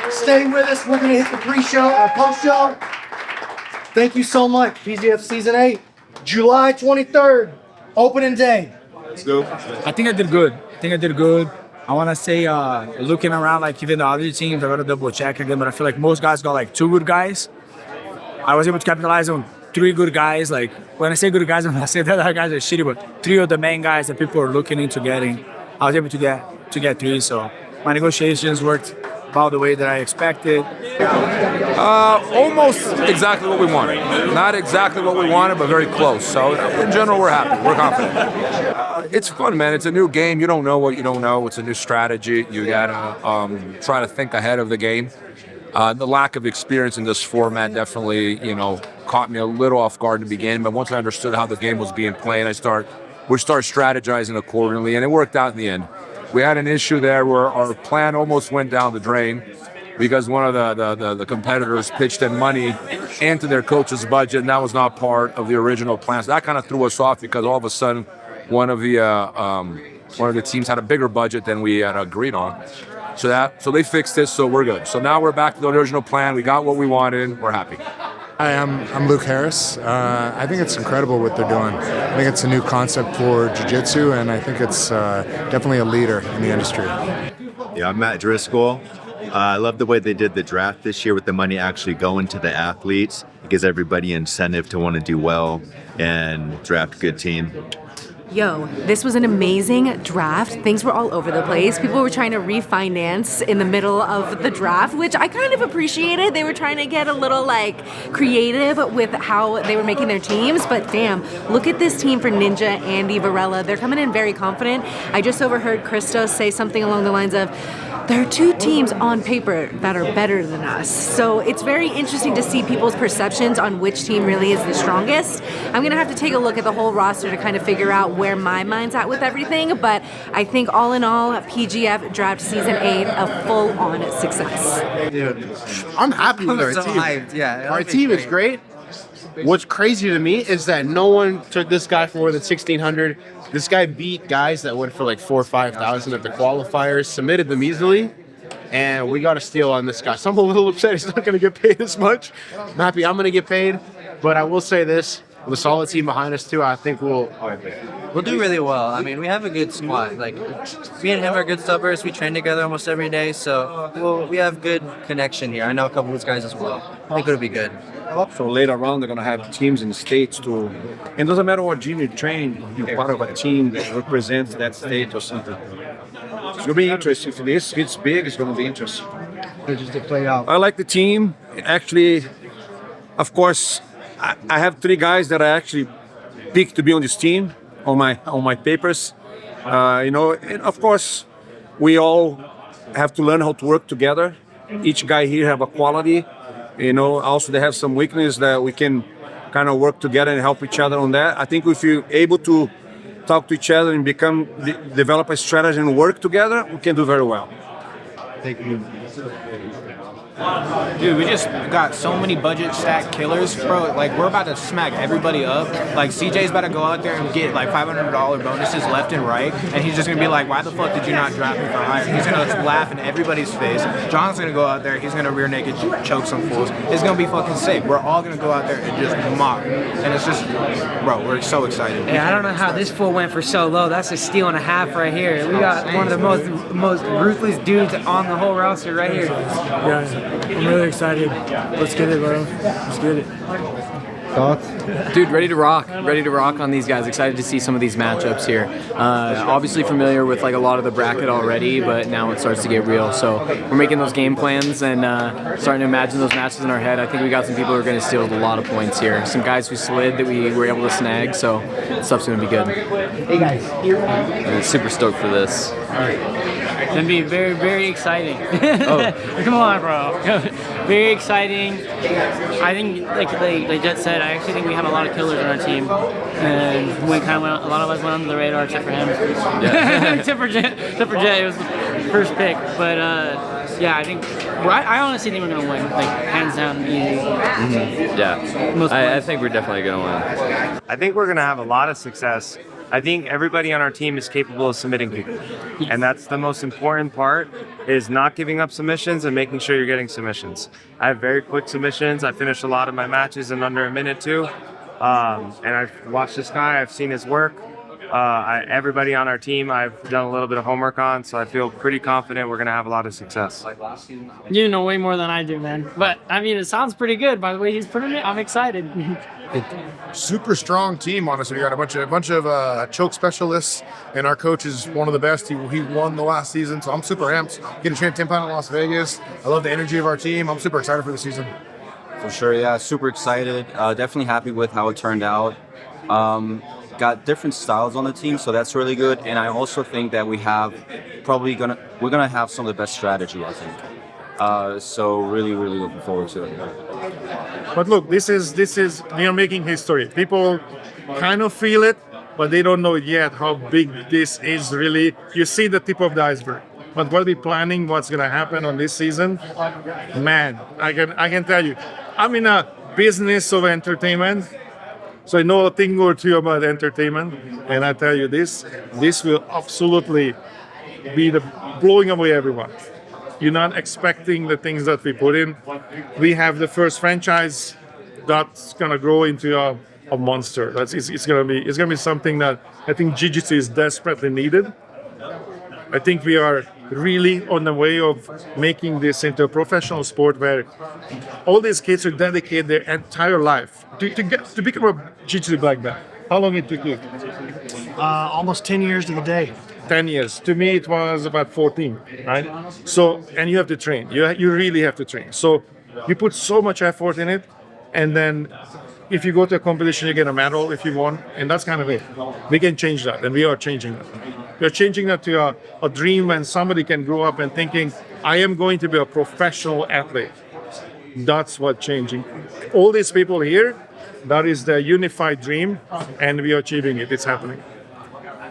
stay with us. We're going to hit the pre-show and post-show. Thank you so much. PGF Season 8, July 23rd, opening day. Let's go. I think I did good. I want to say, looking around, like even the other teams, I got to double check again, but I feel like most guys got like 2 good guys. I was able to capitalize on 3 good guys. Like when I say good guys, I'm not saying that other guys are shitty, but 3 of the main guys that people are looking into getting, I was able to get 3. So my negotiations worked about the way that I expected. Almost exactly what we wanted. Not exactly what we wanted, but very close. So in general, we're happy. We're confident. It's fun, man. It's a new game. You don't know what you don't know. It's a new strategy. You gotta try to think ahead of the game. The lack of experience in this format definitely, caught me a little off guard in the beginning. But once I understood how the game was being played, we start strategizing accordingly, and it worked out in the end. We had an issue there where our plan almost went down the drain because one of the competitors pitched in money into their coach's budget, and that was not part of the original plan. So that kind of threw us off because all of a sudden one of the teams had a bigger budget than we had agreed on. So they fixed this, so we're good. So now we're back to the original plan. We got what we wanted. We're happy. Hi, I'm Luke Harris. I think it's incredible what they're doing. I think it's a new concept for Jiu-Jitsu, and I think it's definitely a leader in the industry. Yeah, I'm Matt Driscoll. I love the way they did the draft this year with the money actually going to the athletes. It gives everybody incentive to want to do well and draft a good team. Yo, this was an amazing draft. Things were all over the place. People were trying to refinance in the middle of the draft, which I kind of appreciated. They were trying to get a little creative with how they were making their teams. But damn, look at this team for Ninja, Andy, Varela. They're coming in very confident. I just overheard Krista say something along the lines of, there are two teams on paper that are better than us. So it's very interesting to see people's perceptions on which team really is the strongest. I'm going to have to take a look at the whole roster to kind of figure out where my mind's at with everything. But I think all in all, PGF Draft Season 8, a full-on success. Dude, I'm happy with our so team. Hyped. Yeah, Our team is great. What's crazy to me is that no one took this guy for more than 1,600. This guy beat guys that went for like 4,000 or 5,000 at the qualifiers, submitted them easily, and we got a steal on this guy. So I'm a little upset he's not going to get paid as much. I'm happy I'm going to get paid, but I will say this: with a solid team behind us too, I think we'll do really well. I mean, we have a good squad. Like, me and him are good stubbers. We train together almost every day, so we have good connection here. I know a couple of these guys as well. I think it'll be good. So later on, they're going to have teams in the states too. It doesn't matter what gym you train, you're part of a team that represents that state or something. It's going to be interesting. If this gets big, it's going to be interesting. Just to play out. I like the team. Actually, of course, I have three guys that I actually picked to be on this team on my papers. And of course, we all have to learn how to work together. Each guy here have a quality. Also they have some weakness that we can kind of work together and help each other on that. I think if you're able to talk to each other and develop a strategy and work together, we can do very well. Thank you. Dude, we just got so many budget stack killers, bro. Like, we're about to smack everybody up. Like, CJ's about to go out there and get like $500 bonuses left and right, and he's just gonna be like, "Why the fuck did you not draft me for higher?" He's gonna laugh in everybody's face. John's gonna go out there, he's gonna rear naked choke some fools. It's gonna be fucking sick. We're all gonna go out there and just mock, and it's just, bro, we're so excited. Yeah, I don't know how this fool went for so low. That's a steal and a half right here. We got one of the most ruthless dudes on the whole roster right here. Yeah. I'm really excited. Let's get it, bro. Let's get it. Thoughts? Dude, ready to rock on these guys. Excited to see some of these matchups here. Obviously familiar with like a lot of the bracket already, but now it starts to get real. So we're making those game plans and starting to imagine those matches in our head. I think we got some people who are going to steal a lot of points here. Some guys who slid that we were able to snag, so stuff's going to be good. Hey guys, I'm super stoked for this. It's gonna be very, very exciting. Come on, bro. Very exciting. I think, like Jet said, I actually think we have a lot of killers on our team, and a lot of us went under the radar except for him. Yeah. except for Jet. It was the first pick, but yeah, I honestly think we're gonna win, like hands down, easy. Mm-hmm. Yeah, I think we're definitely gonna win. I think we're gonna have a lot of success. I think everybody on our team is capable of submitting people. And that's the most important part, is not giving up submissions and making sure you're getting submissions. I have very quick submissions. I finish a lot of my matches in under a minute too. And I've watched this guy, I've seen his work. Everybody on our team I've done a little bit of homework on, so I feel pretty confident we're going to have a lot of success. You know way more than I do, man. But, I mean, it sounds pretty good by the way he's putting it. I'm excited. Super strong team, honestly. We got a bunch of choke specialists, and our coach is one of the best. He won the last season, so I'm super amped. Getting to train 10 pound in Las Vegas. I love the energy of our team. I'm super excited for the season. For sure, yeah, super excited. Definitely happy with how it turned out. Got different styles on the team, so that's really good. And I also think that we're gonna have some of the best strategy, I think. So really looking forward to it. But look, this is we are making history. People kind of feel it, but they don't know yet how big this is really. You see the tip of the iceberg. But what we're planning, what's gonna happen on this season, man, I can tell you, I'm in a business of entertainment, so I know a thing or two about entertainment, and I tell you this will absolutely be the blowing away everyone. You're not expecting the things that we put in. We have the first franchise that's gonna grow into a monster. It's gonna be something that I think Jiu-Jitsu is desperately needed. I think we are really on the way of making this into a professional sport where all these kids are dedicated their entire life to become a Jiu-Jitsu black belt. How long it took you? Almost 10 years to the day. 10 years. To me, it was about 14, right? So, and you have to train. You really have to train. So you put so much effort in it, and then if you go to a competition, you get a medal if you won, and that's kind of it. We can change that, and we are changing that. We are changing that to a dream when somebody can grow up and thinking, I am going to be a professional athlete. That's what's changing. All these people here, that is the unified dream, and we are achieving it. It's happening.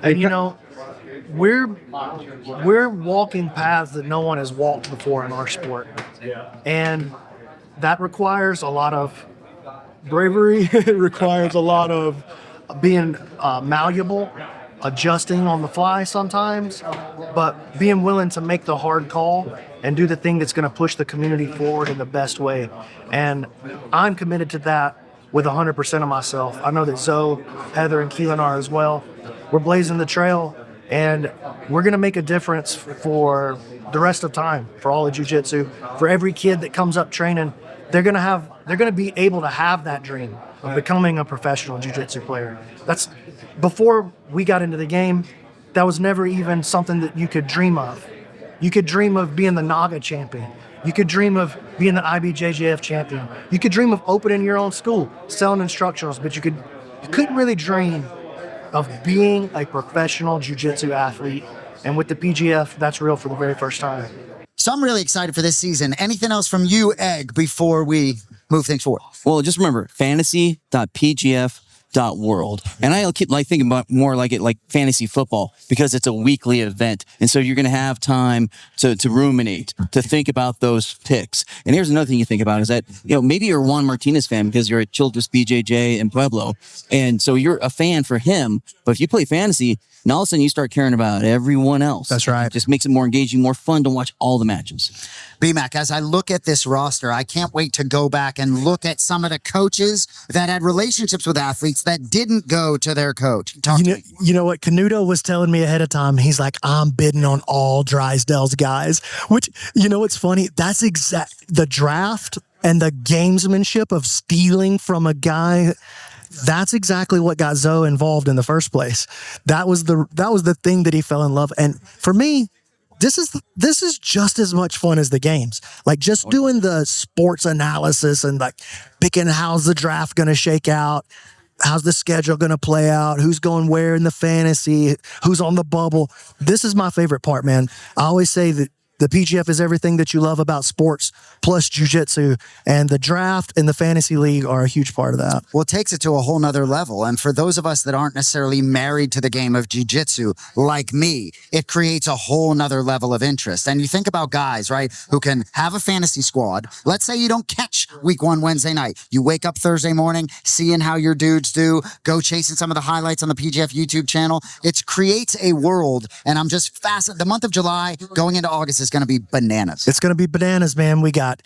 And you know, we're walking paths that no one has walked before in our sport, and that requires a lot of bravery. It requires a lot of being malleable, adjusting on the fly sometimes, but being willing to make the hard call and do the thing that's going to push the community forward in the best way. And I'm committed to that with 100% of myself. I know that Zoe, Heather, and Keelan are as well. We're blazing the trail, and we're going to make a difference for the rest of time, for all of jiu-jitsu, for every kid that comes up training. They're going to be able to have that dream of becoming a professional jiu-jitsu player. That's before we got into the game, that was never even something that you could dream of. You could dream of being the Naga champion. You could dream of being the IBJJF champion. You could dream of opening your own school, selling instructionals, but you couldn't really dream of being a professional jiu-jitsu athlete. And with the PGF, that's real for the very first time. So I'm really excited for this season. Anything else from you, Egg, before we move things forward? Well, just remember, fantasy.pgf.world. And I keep thinking about more like it like fantasy football because it's a weekly event. And so you're going to have time to ruminate, to think about those picks. And here's another thing you think about is that, maybe you're a Juan Martinez fan because you're at Childress, BJJ, and Pueblo. And so you're a fan for him. But if you play fantasy, and all of a sudden you start caring about everyone else. That's right. It just makes it more engaging, more fun to watch all the matches. BMAC, as I look at this roster, I can't wait to go back and look at some of the coaches that had relationships with athletes that didn't go to their coach. You know what? Canuto was telling me ahead of time. He's like, I'm bidding on all Drysdale's guys, which, what's funny? That's the draft and the gamesmanship of stealing from a guy. That's exactly what got Zoe involved in the first place. That was the thing that he fell in love. And for me, this is just as much fun as the games. Like just doing the sports analysis and like picking how's the draft going to shake out, how's the schedule going to play out, who's going where in the fantasy, who's on the bubble. This is my favorite part, man. I always say that the PGF is everything that you love about sports plus jiu-jitsu, and the draft and the fantasy league are a huge part of that. Well, it takes it to a whole nother level. And for those of us that aren't necessarily married to the game of jiu-jitsu, like me, it creates a whole nother level of interest. And you think about guys, right, who can have a fantasy squad. Let's say you don't catch week 1 Wednesday night. You wake up Thursday morning, seeing how your dudes do, go chasing some of the highlights on the PGF YouTube channel. It creates a world, and I'm just fascinated. The month of July going into August is going to be bananas. It's going to be bananas, man. We got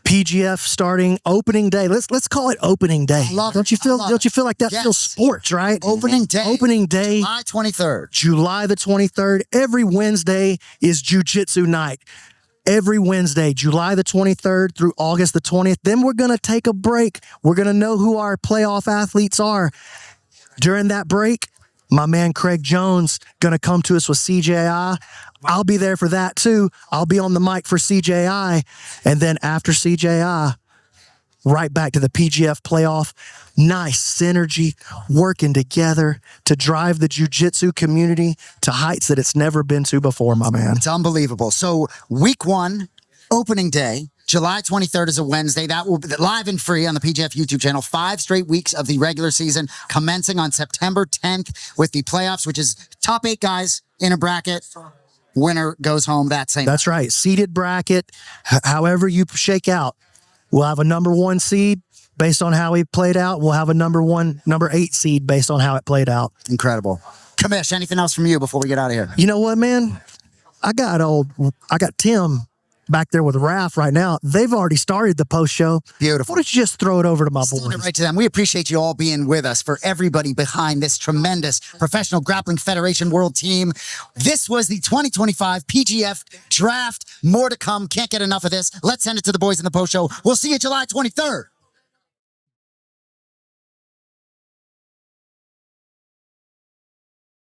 PGF starting opening day. Let's call it opening day. Don't you feel like that feels sports, right? Opening day. Opening day. July 23rd. July the 23rd. Every Wednesday is Jiu-Jitsu night. Every Wednesday, July the 23rd through August the 20th. Then we're going to take a break. We're going to know who our playoff athletes are. During that break, my man Craig Jones going to come to us with CJI. I'll be there for that too. I'll be on the mic for CJI. And then after CJI, right back to the PGF playoff. Nice synergy, working together to drive the jiu-jitsu community to heights that it's never been to before, my man. It's unbelievable. So week 1, opening day. July 23rd is a Wednesday. That will be live and free on the PGF YouTube channel. 5 straight weeks of the regular season, commencing on September 10th with the playoffs, which is top 8 guys in a bracket. Winner goes home that same. That's right. Seeded bracket. However you shake out, we'll have a number 1 seed based on how he played out. We'll have a number 8 seed based on how it played out. Incredible. Kamish, anything else from you before we get out of here? You know what, man? I got Tim back there with Raph right now. They've already started the post show. Beautiful. Why don't you just throw it over to my boys? Send it right to them. We appreciate you all being with us. For everybody behind this tremendous Professional Grappling Federation World Team, this was the 2025 PGF Draft. More to come. Can't get enough of this. Let's send it to the boys in the post show. We'll see you July 23rd.